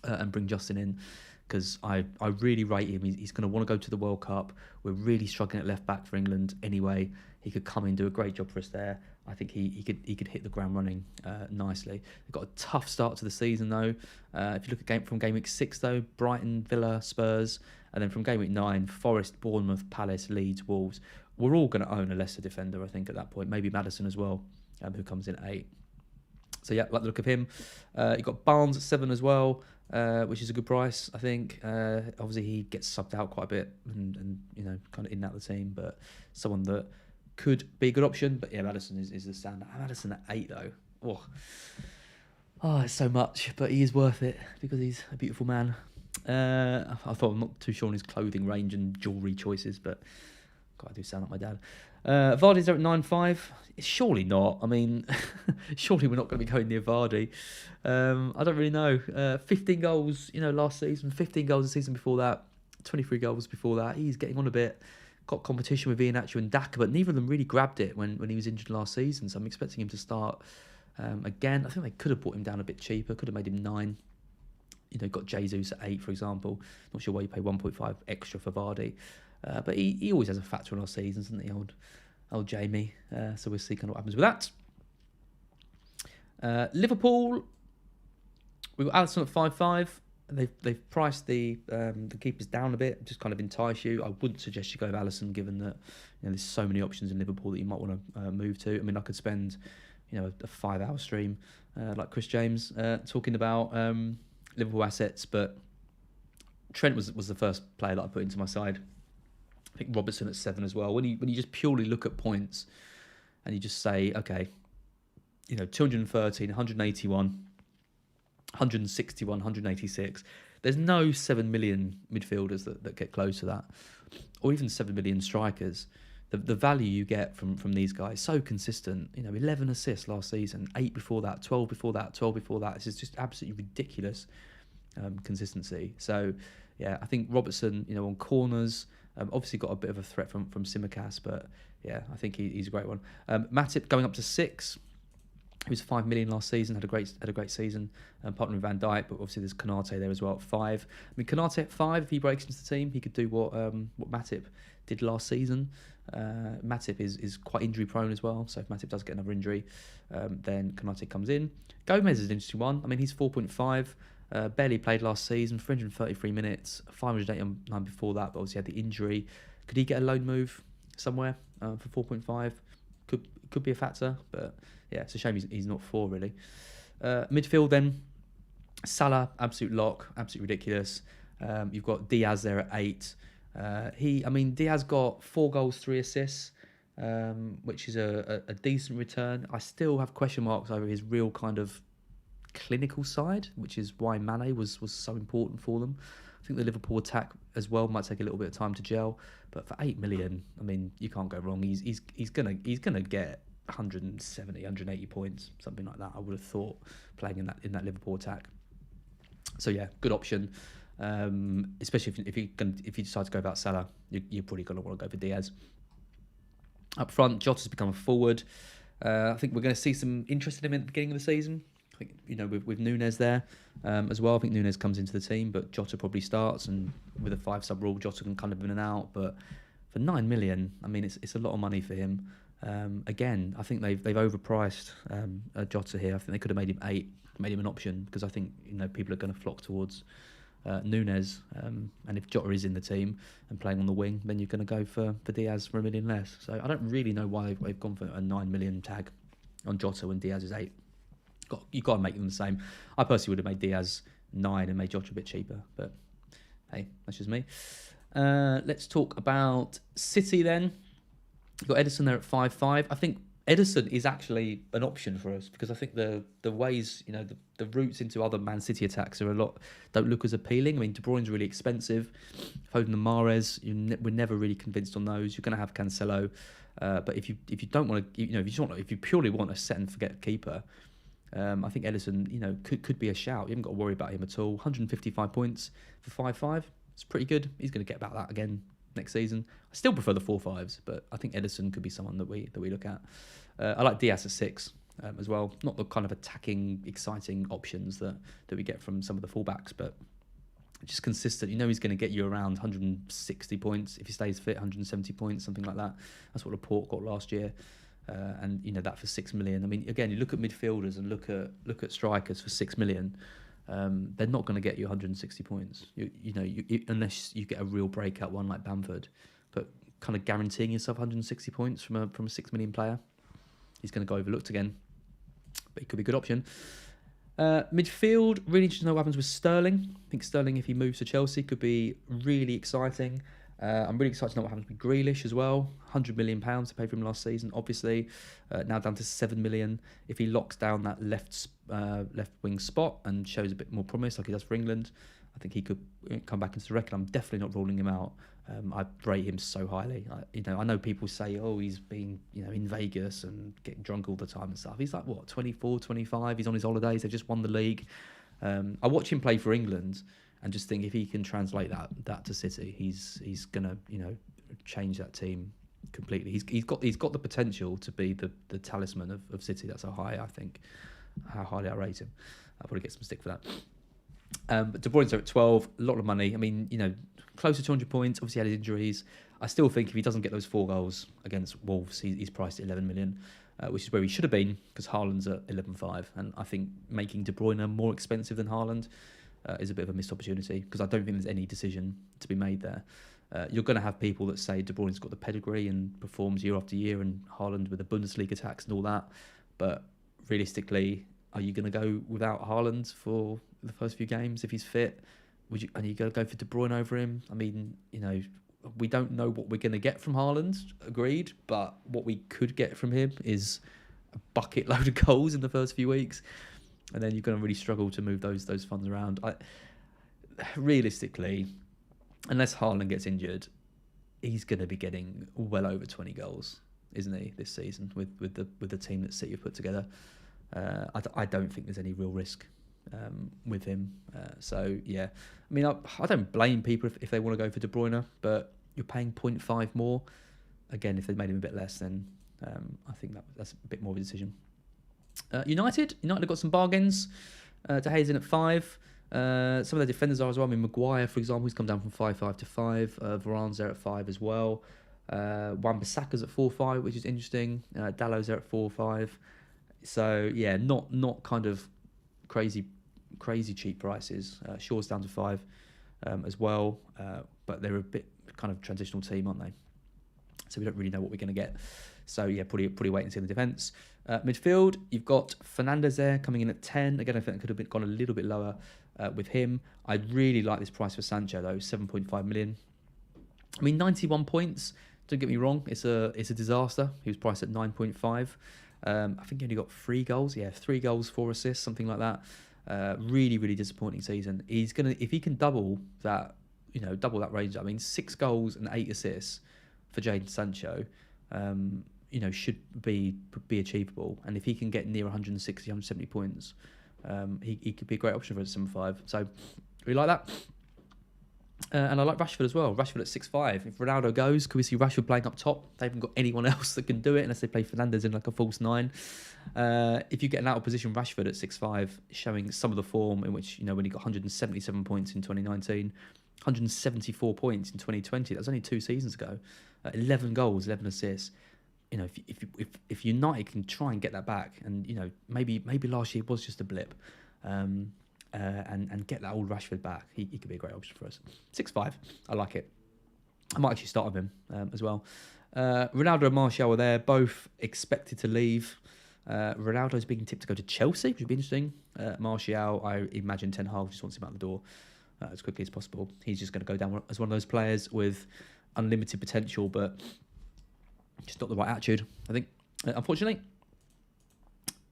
and bring Justin in, because I really rate him. He's going to want to go to the World Cup. We're really struggling at left back for England anyway. He could come in, do a great job for us there. I think he could hit the ground running nicely. They've got a tough start to the season though. If you look at from game week 6 though, Brighton, Villa, Spurs, and then from game week 9, Forest, Bournemouth, Palace, Leeds, Wolves. We're all going to own a Leicester defender, I think, at that point. Maybe Maddison as well, who comes in at 8. So yeah, like the look of him. You've got Barnes at 7 as well, which is a good price, I think. Obviously, he gets subbed out quite a bit and kind of in and out of the team, but someone that could be a good option. But yeah, Maddison is the standout. Maddison at 8 though. Oh, it's so much, but he is worth it because he's a beautiful man. I thought I'm not too sure on his clothing range and jewellery choices, but God, I do sound like my dad. Vardy's there at 9.5. Surely not. I mean, surely we're not going to be going near Vardy. I don't really know. 15 goals, last season. 15 goals the season before that. 23 goals before that. He's getting on a bit. Got competition with Iheanacho and Daka, but neither of them really grabbed it when he was injured last season. So I'm expecting him to start again. I think they could have brought him down a bit cheaper. Could have made him 9. Got Jesus at 8, for example. Not sure why you pay 1.5 extra for Vardy. But he always has a factor in our seasons, doesn't he, old Jamie? So we'll see kind of what happens with that. Liverpool, we've got Alisson at 5.5. They've priced the keepers down a bit, just kind of entice you. I wouldn't suggest you go with Alisson, given that there's so many options in Liverpool that you might want to move to. I mean, I could spend a 5-hour stream like Chris James talking about Liverpool assets, but Trent was the first player that I put into my side. I think Robertson at 7 as well. When you just purely look at points and you just say, okay, 213, 181, 161, 186. There's no 7 million midfielders that get close to that, or even 7 million strikers. The value you get from these guys, so consistent. 11 assists last season, 8 before that, 12 before that, 12 before that. This is just absolutely ridiculous consistency. So yeah, I think Robertson, on corners, obviously got a bit of a threat from Tsimikas, but yeah, I think he's a great one. Matip going up to 6. He was 5 million last season, had a great season, partnering with Van Dijk, but obviously there's Konate there as well at 5. I mean, Konate at 5, if he breaks into the team, he could do what Matip did last season. Matip is quite injury prone as well, so if Matip does get another injury, then Konate comes in. Gomez is an interesting one. I mean, he's 4.5. Barely played last season, 333 minutes, 589 before that, but obviously had the injury. Could he get a loan move somewhere for 4.5? Could be a factor, but yeah, it's a shame he's not 4 really. Midfield then, Salah, absolute lock, absolutely ridiculous. You've got Diaz there at 8. Diaz got 4 goals, 3 assists, which is a decent return. I still have question marks over his real kind of clinical side, which is why Mane was so important for them. I think the Liverpool attack as well might take a little bit of time to gel, but for 8 million, I mean, you can't go wrong. He's gonna get 170, 180 points, something like that. I would have thought, playing in that Liverpool attack. So yeah, good option. Especially if you decide to go about Salah, you're probably gonna want to go for Diaz. Up front, Jota's become a forward. I think we're going to see some interest in him at the beginning of the season. I think, with Nunes there as well. I think Nunes comes into the team, but Jota probably starts, and with a 5-sub rule, Jota can kind of in and out. But for 9 million, I mean, it's a lot of money for him. Again, I think they've overpriced Jota here. I think they could have made him 8, made him an option, because I think people are going to flock towards Nunes. And if Jota is in the team and playing on the wing, then you're going to go for Diaz for $1 million less. So I don't really know why they've gone for a 9 million tag on Jota when Diaz is 8. You've got to make them the same. I personally would have made Diaz 9 and made Jota a bit cheaper, but hey, that's just me. Let's talk about City then. You've got Edison there at 5.5. I think Edison is actually an option for us, because I think the ways, the routes into other Man City attacks don't look as appealing. I mean, De Bruyne's really expensive. Foden and Mahrez, we're never really convinced on those. You're going to have Cancelo, but if you don't want to, if you purely want a set and forget keeper, I think Edison, could be a shout. You haven't got to worry about him at all. 155 points for 5.5. It's pretty good. He's going to get about that again next season. I still prefer the 4.5s, but I think Edison could be someone that we look at. I like Diaz at 6 as well. Not the kind of attacking, exciting options that we get from some of the fullbacks, but just consistent. He's going to get you around 160 points if he stays fit, 170 points, something like that. That's what Laporte got last year. And that for 6 million. I mean, again, you look at midfielders and look at strikers for 6 million. They're not going to get you 160 points. Unless you get a real breakout one like Bamford. But kind of guaranteeing yourself 160 points from a 6 million player, he's going to go overlooked again. But he could be a good option. Midfield, really interested to know what happens with Sterling. I think Sterling, if he moves to Chelsea, could be really exciting. I'm really excited to know what happens with Grealish as well. £100 million to pay for him last season, obviously. Now down to 7 million. If he locks down that left wing spot and shows a bit more promise like he does for England, I think he could come back into the record. I'm definitely not ruling him out. I rate him so highly. I know people say, he's been in Vegas and getting drunk all the time and stuff. He's like, 24, 25. He's on his holidays. They just won the league. I watch him play for England and just think if he can translate that to City, he's gonna change that team completely. He's got the potential to be the talisman of City. That's how highly I rate him. I'll probably get some stick for that. But De Bruyne's there at 12, a lot of money. I mean, close to 200 points. Obviously, had his injuries. I still think if he doesn't get those 4 goals against Wolves, he's priced at 11 million, which is where he should have been, because Haaland's at 11.5. And I think making De Bruyne more expensive than Haaland is a bit of a missed opportunity, because I don't think there's any decision to be made there. You're going to have people that say De Bruyne's got the pedigree and performs year after year, and Haaland with the Bundesliga tax and all that. But realistically, are you going to go without Haaland for the first few games if he's fit? Are you going to go for De Bruyne over him? I mean, we don't know what we're going to get from Haaland, agreed, but what we could get from him is a bucket load of goals in the first few weeks, and then you're going to really struggle to move those funds around. Realistically, unless Haaland gets injured, he's going to be getting well over 20 goals, isn't he, this season with the team that City have put together. I don't think there's any real risk with him. So yeah, I mean, I don't blame people if they want to go for De Bruyne, but you're paying 0.5 more. Again, if they made him a bit less, then I think that's a bit more of a decision. United have got some bargains. De Gea's in at 5. Some of their defenders are as well. I mean, Maguire, for example, he's come down from 5.5 to 5. Varane's there at 5 as well. Wan-Bissaka's at 4.5, which is interesting. Dallow's there at 4.5. So yeah, not kind of crazy cheap prices. Shaw's down to 5 as well, but they're a bit kind of transitional team, aren't they? So we don't really know what we're going to get. So yeah, pretty wait and see in the defence. Midfield, you've got Fernandes there coming in at 10. Again, I think it could have gone a little bit lower with him. I really like this price for Sanchez though, 7.5 million. I mean, 91 points. Don't get me wrong, it's a disaster. He was priced at 9.5. I think he only got 3 goals. Yeah, 3 goals, 4 assists, something like that. Really, really disappointing season. He's gonna, if he can double that range. I mean, 6 goals and 8 assists for Jadon Sancho, should be achievable. And if he can get near 160, 170 points, he could be a great option for a 7.5. So we like that. And I like Rashford as well. Rashford at 6.5. If Ronaldo goes, could we see Rashford playing up top? They haven't got anyone else that can do it unless they play Fernandes in like a false 9. If you get an out of position Rashford at 6.5, showing some of the form in which, when he got 177 points in 2019, 174 points in 2020. That was only 2 seasons ago. 11 goals, 11 assists. if United can try and get that back, and maybe last year was just a blip, and get that old Rashford back, he could be a great option for us. 6.5, I like it. I might actually start with him as well. Ronaldo and Martial are there, both expected to leave. Ronaldo's being tipped to go to Chelsea, which would be interesting. Martial, I imagine Ten Hag just wants him out the door as quickly as possible. He's just going to go down as one of those players with unlimited potential, but just not the right attitude, I think, unfortunately.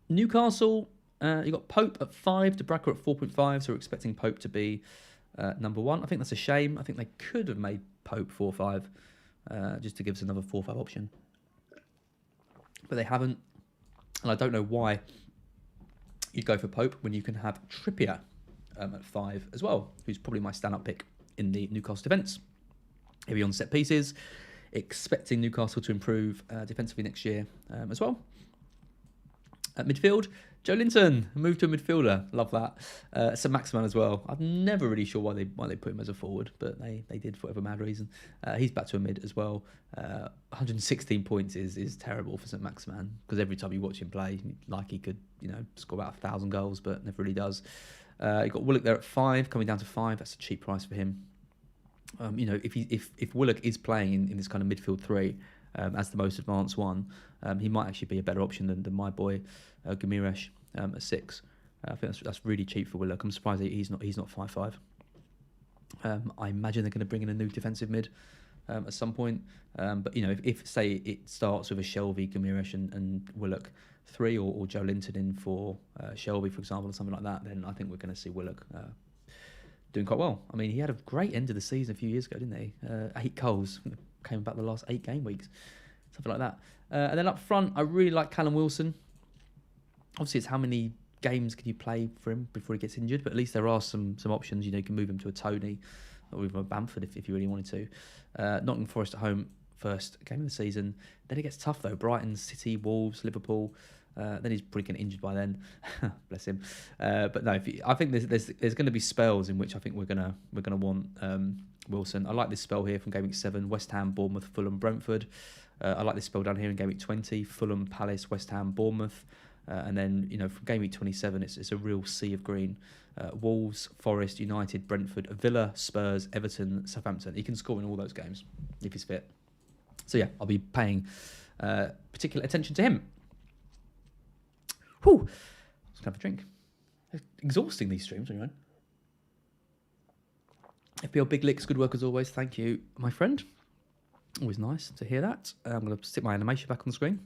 Newcastle, you got Pope at 5, DeBracker at 4.5, so we're expecting Pope to be number 1. I think that's a shame. I think they could have made Pope 4-5, just to give us another 4-5 option. But they haven't, and I don't know why you'd go for Pope when you can have Trippier at 5 as well, who's probably my stand-up pick in the Newcastle defence. He'll be on set pieces. Expecting Newcastle to improve defensively next year as well. At midfield, Joe Linton moved to a midfielder. Love that. St. Maximin as well. I'm never really sure why they put him as a forward, but they did for whatever mad reason. He's back to a mid as well. 116 points is terrible for St. Maximin, because every time you watch him play, like he could score about 1,000 goals, but never really does. You got Willock there at 5, coming down to 5. That's a cheap price for him. If Willock is playing in this kind of midfield 3 as the most advanced one, he might actually be a better option than my boy Gamiresh at 6. I think that's really cheap for Willock. I'm surprised he's not 5.5. I imagine they're going to bring in a new defensive mid at some point. But if say it starts with a Shelvey, Gamiresh and Willock 3, or Joe Linton in for Shelvey, for example, or something like that, then I think we're going to see Willock doing quite well. I mean, he had a great end of the season a few years ago, didn't he? 8 goals, came about the last 8 game weeks, something like that. And then up front, I really like Callum Wilson. Obviously, it's how many games can you play for him before he gets injured, but at least there are some options. You can move him to a Tony or even a Bamford if you really wanted to. Nottingham Forest at home, first game of the season. Then it gets tough though. Brighton, City, Wolves, Liverpool. Then he's probably getting injured by then. Bless him. But no, I think there's going to be spells in which I think we're gonna want Wilson. I like this spell here from game week 7: West Ham, Bournemouth, Fulham, Brentford. I like this spell down here in game week 20: Fulham, Palace, West Ham, Bournemouth. And then from game week 27, it's a real sea of green. Wolves, Forest, United, Brentford, Villa, Spurs, Everton, Southampton. He can score in all those games if he's fit. So yeah, I'll be paying particular attention to him. Whew, let's have a drink. Exhausting these streams, anyway. FPL Big Licks, good work as always. Thank you, my friend. Always nice to hear that. I'm going to stick my animation back on the screen.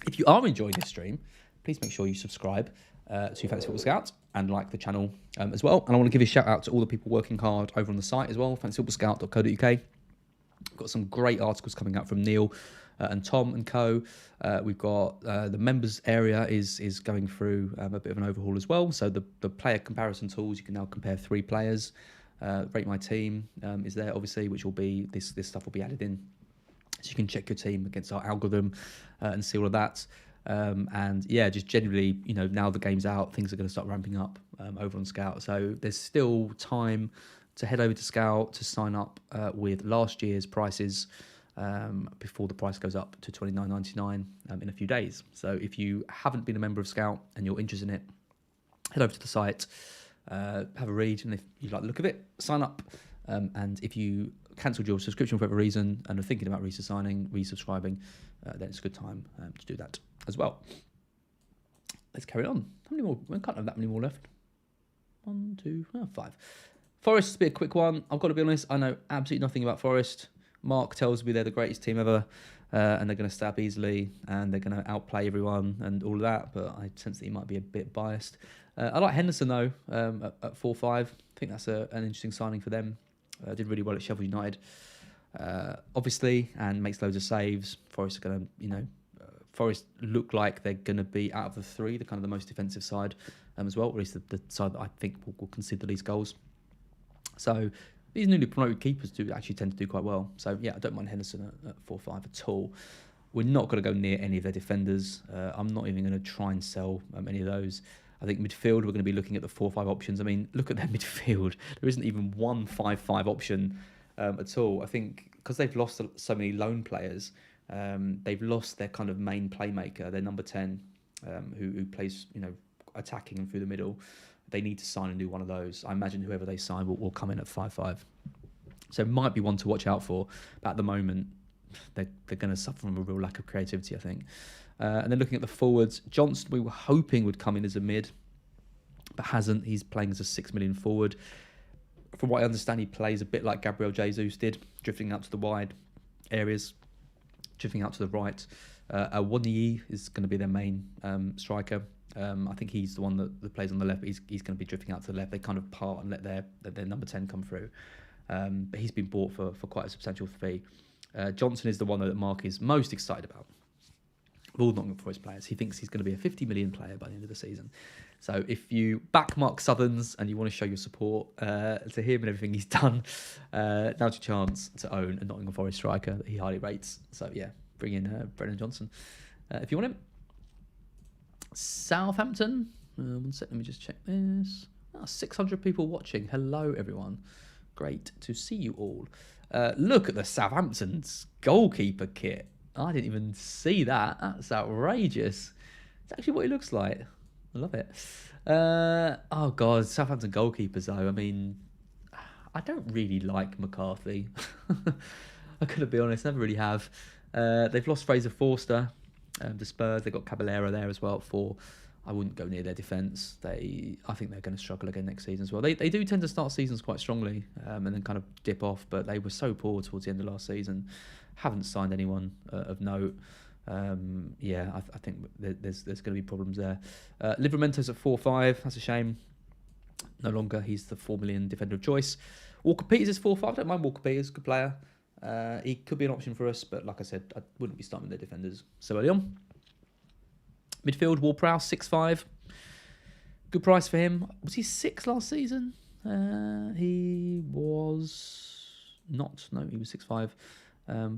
If you are enjoying this stream, please make sure you subscribe to Fantasy Football Scout and like the channel as well. And I want to give a shout out to all the people working hard over on the site as well, fantasyfootballscout.co.uk. We've got some great articles coming out from Neil and Tom and co. We've got the members area is going through a bit of an overhaul as well. So the player comparison tools, you can now compare 3 players. Rate My Team is there, obviously, which will be, this stuff will be added in. So you can check your team against our algorithm and see all of that. And yeah, just generally, now the game's out, things are going to start ramping up over on Scout. So there's still time to head over to Scout to sign up with last year's prices before the price goes up to $29.99 in a few days. So if you haven't been a member of Scout and you're interested in it, head over to the site, have a read, and if you like the look of it, sign up. And if you cancelled your subscription for whatever reason and are thinking about resubscribing, then it's a good time to do that as well. Let's carry on. How many more? We can't have that many more left. 1, 2, 5. Forest will be a quick one. I've got to be honest, I know absolutely nothing about Forest. Mark tells me they're the greatest team ever, and they're going to stab easily, and they're going to outplay everyone and all of that, but I sense that he might be a bit biased. I like Henderson, though, at 4.5. I think that's an interesting signing for them. Did really well at Sheffield United, obviously, and makes loads of saves. Forest are going to, Forest look like they're going to be, out of the 3, the kind of the most defensive side as well, or at least the side that I think will concede the least goals. So these newly promoted keepers do actually tend to do quite well. So yeah, I don't mind Henderson at 4.5 at all. We're not going to go near any of their defenders. I'm not even going to try and sell any of those. I think midfield, we're going to be looking at the 4-5 options. I mean, look at their midfield. There isn't even one 5-5 option at all. I think because they've lost so many loan players, They've lost their kind of main playmaker, their number 10, who plays, attacking and through the middle. They need to sign a new one of those. I imagine whoever they sign will come in at 5-5. So it might be one to watch out for. But at the moment, they're going to suffer from a real lack of creativity, I think. And then looking at the forwards, Johnson we were hoping would come in as a mid, but hasn't. He's playing as a 6 million forward. From what I understand, he plays a bit like Gabriel Jesus did, drifting out to the wide areas, drifting out to the right. Awoniyi is going to be their main striker. I think he's the one that plays on the left, but he's going to be drifting out to the left. They kind of part and let their number 10 come through. But he's been bought for quite a substantial fee. Johnson is the one that Mark is most excited about of all Nottingham Forest players. He thinks he's going to be a 50 million player by the end of the season. So if you back Mark Southerns and you want to show your support to him and everything he's done, now's your chance to own a Nottingham Forest striker that he highly rates. So yeah, bring in Brennan Johnson if you want him. Southampton. One sec, let me just check this. 600 people watching. Hello, everyone. Great to see you all. Look at the Southampton's goalkeeper kit. I didn't even see that. That's outrageous. It's actually what he looks like. I love it. Oh, God. Southampton goalkeepers, though. I mean, I don't really like McCarthy. I couldn't be honest. Never really have. They've lost Fraser Forster. The Spurs, they've got Caballero there as well at 4. I wouldn't go near their defence. I think they're going to struggle again next season as well. They do tend to start seasons quite strongly and then kind of dip off, but they were so poor towards the end of last season. Haven't signed anyone of note. I think there's going to be problems there. Livramento's at 4-5. That's a shame. No longer. He's the 4 million defender of choice. Walker Peters is 4-5. I don't mind Walker Peters. Good player. He could be an option for us, but like I said, I wouldn't be starting their defenders so early on. Midfield, Ward-Prowse, 6-5. Good price for him. Was he 6 last season? He was not. No, he was 6-5.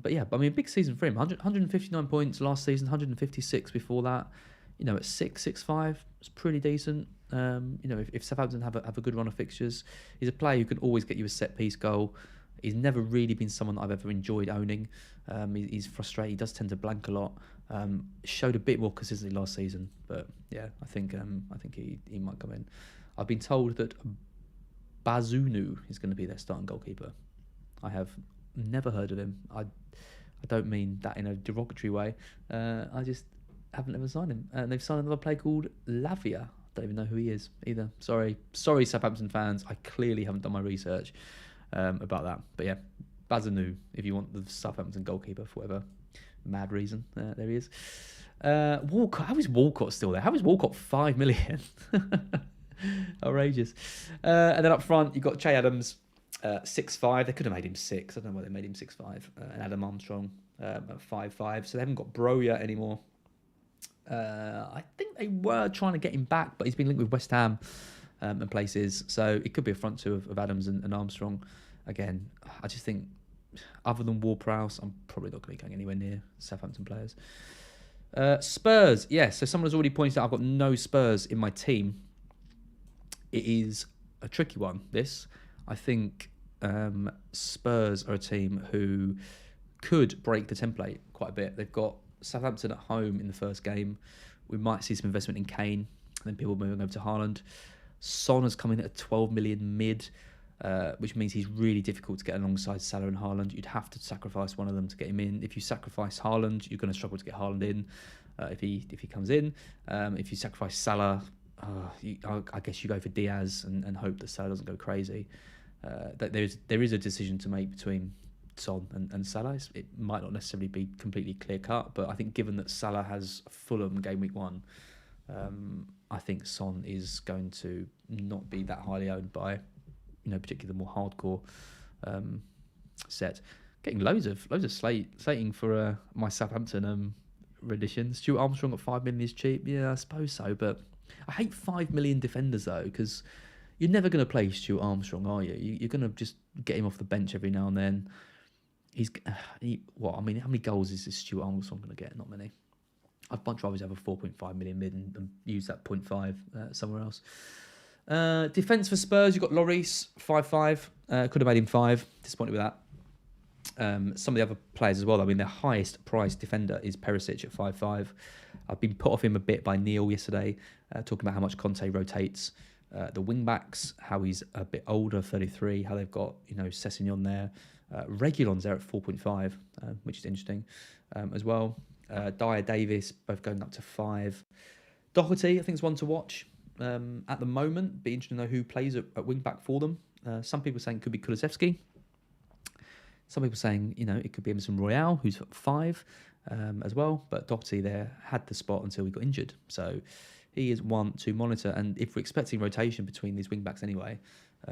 But yeah, I mean, big season for him. 159 points last season, 156 before that. At 6-5, it's pretty decent. If Southampton have a good run of fixtures, he's a player who can always get you a set-piece goal. He's never really been someone that I've ever enjoyed owning. He's frustrated. He does tend to blank a lot. Showed a bit more consistency last season, but yeah, I think he might come in. I've been told that Bazunu is going to be their starting goalkeeper. I have never heard of him. I don't mean that in a derogatory way. I just haven't ever signed him. And they've signed another player called Lavia. I don't even know who he is either. Sorry, Southampton fans. I clearly haven't done my research about that. But yeah, Bazunu, if you want the Southampton goalkeeper for whatever mad reason, there he is. Walcott, how is Walcott still there? How is Walcott 5 million? Outrageous. And then up front, you've got Che Adams, 6'5". They could have made him 6. I don't know why they made him 6'5". And Adam Armstrong at 5'5". So they haven't got Broja anymore. I think they were trying to get him back, but he's been linked with West Ham and places. So it could be a front two of Adams and Armstrong. Again, I just think, other than Ward-Prowse, I'm probably not going to be going anywhere near Southampton players. Spurs, yes. So someone has already pointed out I've got no Spurs in my team. It is a tricky one, this. I think Spurs are a team who could break the template quite a bit. They've got Southampton at home in the first game. We might see some investment in Kane, and then people moving over to Haaland. Son has come in at a 12 million mid, which means he's really difficult to get alongside Salah and Haaland. You'd have to sacrifice one of them to get him in. If you sacrifice Haaland, you're going to struggle to get Haaland in if he comes in. If you sacrifice Salah, I guess you go for Diaz and hope that Salah doesn't go crazy. There is a decision to make between Son and Salah. It might not necessarily be completely clear cut, but I think given that Salah has Fulham game week 1, I think Son is going to not be that highly owned by, particularly the more hardcore set. Getting loads of slating for my Southampton rendition. Stuart Armstrong at 5 million is cheap. Yeah, I suppose so, but I hate 5 million defenders though, because you're never going to play Stuart Armstrong, are you? You're going to just get him off the bench every now and then. How many goals is this Stuart Armstrong going to get? Not many. I'd much rather have a 4.5 million mid and use that 0.5 somewhere else. Defence for Spurs, you've got Lloris, 5'5". Could have made him 5. Disappointed with that. Some of the other players as well. I mean, their highest priced defender is Perisic at 5.5. I've been put off him a bit by Neil yesterday, talking about how much Conte rotates the wing backs, how he's a bit older, 33, how they've got Sessegnon there. Reguilon's there at 4.5, which is interesting as well. Dyer, Davis both going up to 5. Doherty, I think, is one to watch at the moment. Be interesting to know who plays at wing back for them. Some people saying it could be Kulusevski. Some people saying, it could be Emerson Royale, who's at 5 as well. But Doherty there had the spot until he got injured. So he is one to monitor. And if we're expecting rotation between these wing backs anyway,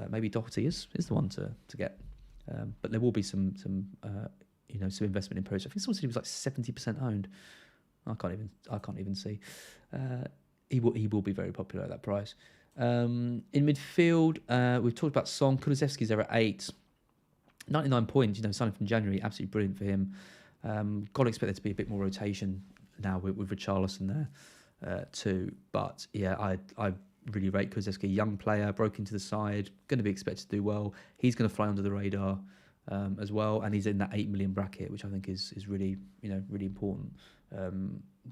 maybe Doherty is the one to get. But there will be some investment in Perisic. I think someone said he was like 70% owned. I can't even see. He will be very popular at that price. In midfield, we've talked about Son. Kulusevski's there at 8. 99 points, signing from January, absolutely brilliant for him. Got to expect there to be a bit more rotation now with Richarlison there too. But yeah, I really rate Kulusevski. Young player, broke into the side, going to be expected to do well. He's going to fly under the radar as well, and he's in that 8 million bracket, which I think is really really important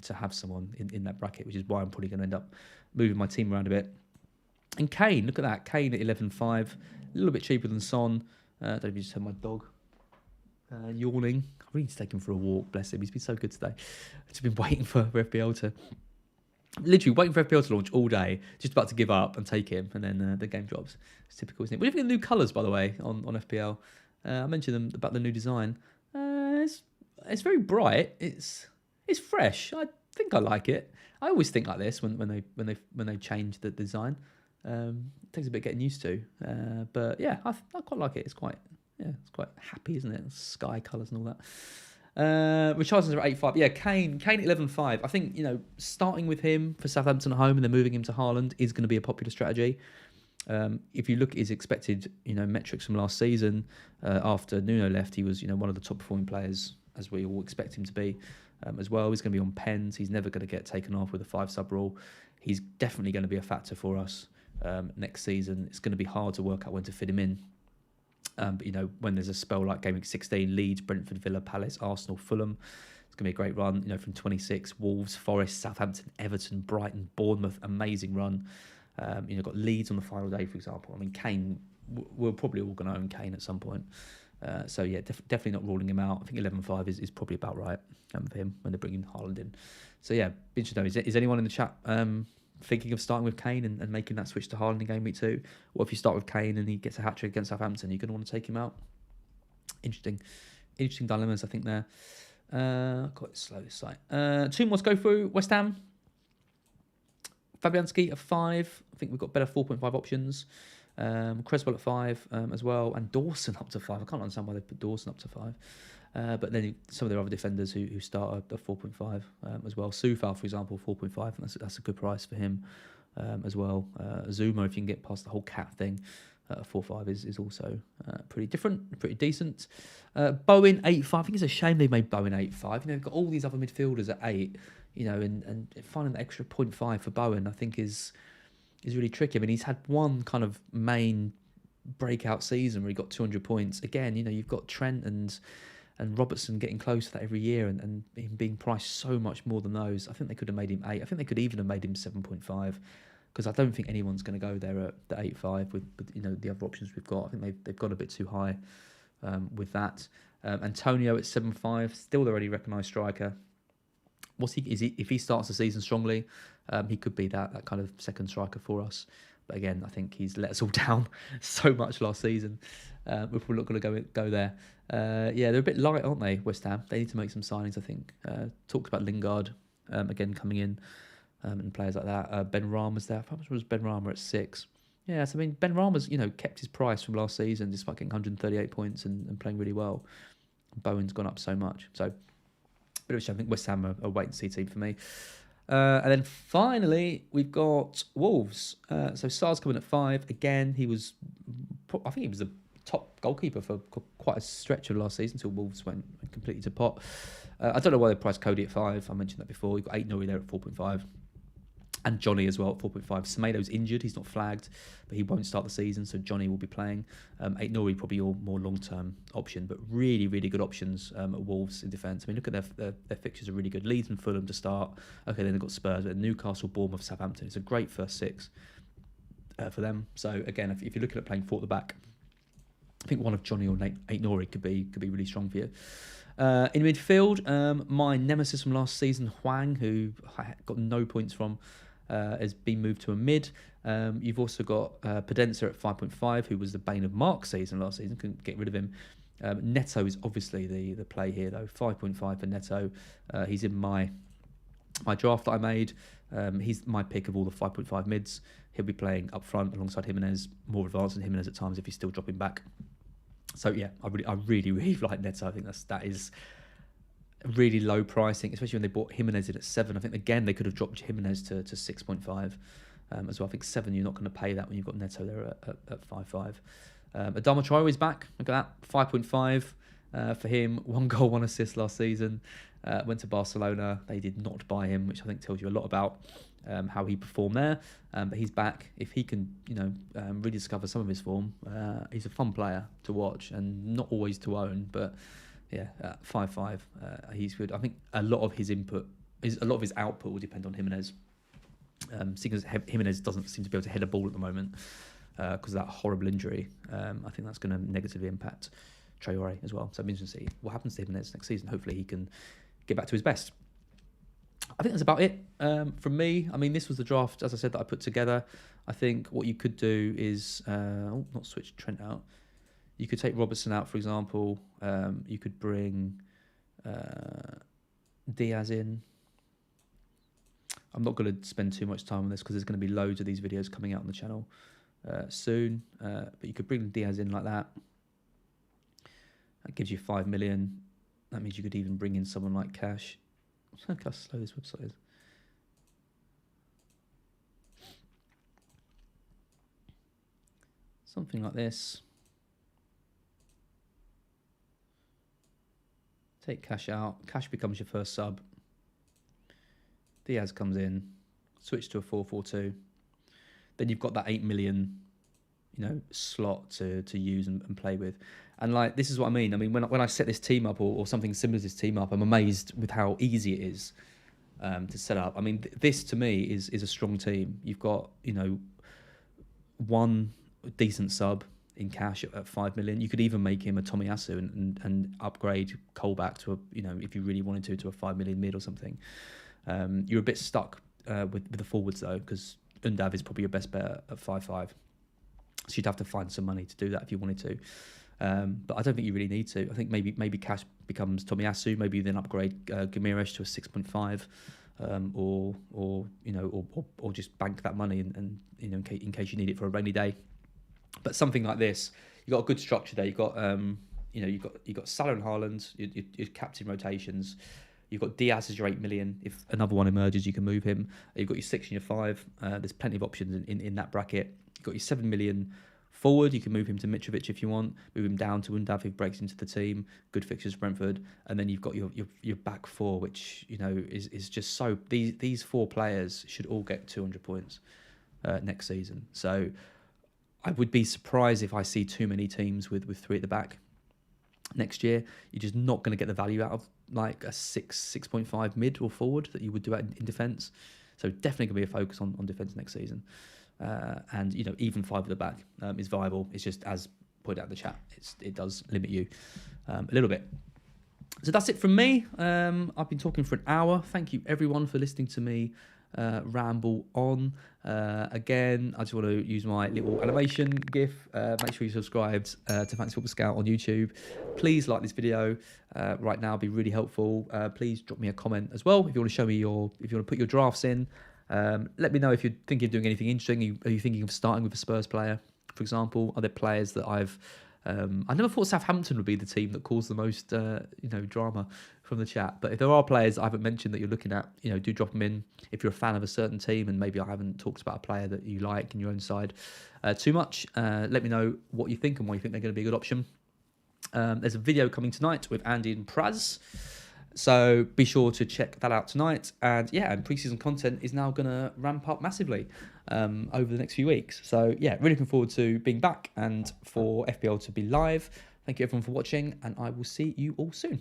to have someone in that bracket, which is why I'm probably going to end up moving my team around a bit. And Kane, look at that, Kane at 11.5, a little bit cheaper than Son. I don't know if you just heard my dog yawning. I really need to take him for a walk, bless him. He's been so good today. I've just been waiting for FPL to... Literally waiting for FPL to launch all day, just about to give up and take him, and then the game drops. It's typical, isn't it? We're looking at new colours, by the way, on FPL. I mentioned them about the new design. It's very bright. It's fresh. I think I like it. I always think like this when they change the design. It takes a bit getting used to, but yeah, I quite like it. It's quite happy, isn't it? Sky colours and all that. Richardson's at 8.5. Yeah, Kane at 11.5. I think starting with him for Southampton at home and then moving him to Haaland is going to be a popular strategy. If you look at his expected metrics from last season, after Nuno left, he was one of the top performing players, as we all expect him to be as well. He's going to be on pens. He's never going to get taken off with a 5 sub rule. He's definitely going to be a factor for us next season. It's going to be hard to work out when to fit him in. But when there's a spell like game week 16, Leeds, Brentford, Villa, Palace, Arsenal, Fulham, it's going to be a great run. From 26, Wolves, Forest, Southampton, Everton, Brighton, Bournemouth, amazing run. Got Leeds on the final day, for example. I mean, Kane, we're probably all going to own Kane at some point. So yeah, definitely not ruling him out. I think 11.5 is probably about right for him when they're bringing Haaland in. So yeah, interesting to know. Is anyone in the chat thinking of starting with Kane and making that switch to Haaland in game week 2? Or if you start with Kane and he gets a hat-trick against Southampton, you're going to want to take him out? Interesting dilemmas, I think, there. Quite slow, this site. 2 more to go through. West Ham. Fabianski at 5. I think we've got better 4.5 options. Creswell at 5 as well. And Dawson up to 5. I can't understand why they put Dawson up to 5. But then some of their other defenders who start at 4.5 as well. Soufal, for example, 4.5. And that's a good price for him as well. Zuma, if you can get past the whole cat thing, 4.5 is also pretty different, pretty decent. Bowen 8.5. I think it's a shame they made Bowen 8.5. They've got all these other midfielders at 8. And finding the extra 0.5 for Bowen, I think is really tricky. I mean, he's had one kind of main breakout season where he got 200 points. Again, you've got Trent and Robertson getting close to that every year and him being priced so much more than those. I think they could have made him 8. I think they could even have made him 7.5 because I don't think anyone's going to go there at the 8.5 with the other options we've got. I think they've gone a bit too high with that. Antonio at 7.5, still the already recognised striker. If he starts the season strongly, he could be that kind of second striker for us. But again, I think he's let us all down so much last season. We're probably not going to go there. They're a bit light, aren't they, West Ham? They need to make some signings, I think. Talked about Lingard again coming in and players like that. Ben Rama's there. How much was Ben Rama at 6? Yeah, so I mean, Ben Rama's kept his price from last season despite getting 138 points and playing really well. Bowen's gone up so much. So, but I think West Ham are a wait-and-see team for me. And then finally, we've got Wolves. So Sarr's coming at 5. Again, I think he was the top goalkeeper for quite a stretch of last season until Wolves went completely to pot. I don't know why they priced Cody at 5. I mentioned that before. You've got 8 Nori there at 4.5. And Johnny as well at 4.5. Semedo's injured, he's not flagged, but he won't start the season, so Johnny will be playing. Aït-Nouri probably your more long-term option, but really, really good options at Wolves in defence. I mean, look at their fixtures are really good. Leeds and Fulham to start. Okay, then they've got Spurs, but Newcastle, Bournemouth, Southampton. It's a great first six for them. So again, if you're looking at playing 4 at the back, I think one of Johnny or Aït-Nouri could be really strong for you. In midfield, my nemesis from last season, Hwang, who I got no points from, has been moved to a mid. You've also got Podenza at 5.5, who was the bane of Mark's season last season. Couldn't get rid of him. Neto is obviously the play here, though. 5.5 for Neto. He's in my draft that I made. He's my pick of all the 5.5 mids. He'll be playing up front alongside Jimenez, more advanced than Jimenez at times if he's still dropping back. So yeah, I really like Neto. I think that is really low pricing, especially when they bought Jimenez in at 7. I think again they could have dropped Jimenez to 6.5 as well. I think 7 you're not going to pay that when you've got Neto there at 5.5. Adama Traore is back. Look at that, 5.5 for him. 1 goal, 1 assist last season. Went to Barcelona. They did not buy him, which I think tells you a lot about how he performed there. But he's back. If he can, rediscover some of his form, he's a fun player to watch and not always to own. But yeah, 5.5, he's good. I think a lot of his output will depend on Jimenez. Seeing as Jimenez doesn't seem to be able to head a ball at the moment because of that horrible injury, I think that's going to negatively impact Traore as well. So I'm interested to see what happens to Jimenez next season. Hopefully he can get back to his best. I think that's about it from me. I mean, this was the draft, as I said, that I put together. I think what you could do is, not switch Trent out. You could take Robertson out, for example. You could bring Diaz in. I'm not going to spend too much time on this because there's going to be loads of these videos coming out on the channel soon. But you could bring Diaz in like that. That gives you 5 million. That means you could even bring in someone like Cash. Look how slow this website is. Something like this. Take Cash out. Cash becomes your first sub. Diaz comes in. Switch to a 4-4-2. Then you've got that 8 million, slot to use and play with. And like, this is what I mean. I mean, when I set this team up or something similar to this team up, I'm amazed with how easy it is to set up. I mean, this to me is a strong team. You've got, one decent sub in Cash at 5 million. You could even make him a Tomiyasu and upgrade Cole back to if you really wanted to a 5 million mid or something. You're a bit stuck with the forwards though, because Undav is probably your best bet at 5.5. So you'd have to find some money to do that if you wanted to. But I don't think you really need to. I think maybe Cash becomes Tomiyasu. Maybe you then upgrade Guimaraes to a 6.5, or just bank that money and in case you need it for a rainy day. But something like this, you got a good structure there. You got you got Salah and Haaland, your captain rotations. You've got Diaz as your 8 million. If another one emerges, you can move him. You've got your 6 and your 5. There's plenty of options in that bracket. You've got your 7 million forward. You can move him to Mitrovic if you want. Move him down to Undav if he breaks into the team. Good fixtures, Brentford. And then you've got your back 4, which is just so. These 4 players should all get 200 points next season. So I would be surprised if I see too many teams with 3 at the back next year. You're just not going to get the value out of like a 6.5 mid or forward that you would do in defence. So definitely going to be a focus on defence next season. And even 5 at the back is viable. It's just, as pointed out in the chat, it does limit you a little bit. So that's it from me. I've been talking for an hour. Thank you everyone for listening to me ramble on. Again, I just want to use my little animation gif. Make sure you subscribed to Fantasy Football Scout on YouTube. Please like this video right now, it'd be really helpful. Please drop me a comment as well if you want to show me if you want to put your drafts in. Let me know if you're thinking of doing anything interesting. Are you thinking of starting with a Spurs player, for example? Are there players that I never thought Southampton would be the team that caused the most drama from the chat. But if there are players I haven't mentioned that you're looking at, do drop them in. If you're a fan of a certain team and maybe I haven't talked about a player that you like in your own side too much, let me know what you think and why you think they're going to be a good option. There's a video coming tonight with Andy and Praz. So be sure to check that out tonight. And yeah, and preseason content is now going to ramp up massively over the next few weeks. So yeah, really looking forward to being back and for FPL to be live. Thank you everyone for watching, and I will see you all soon.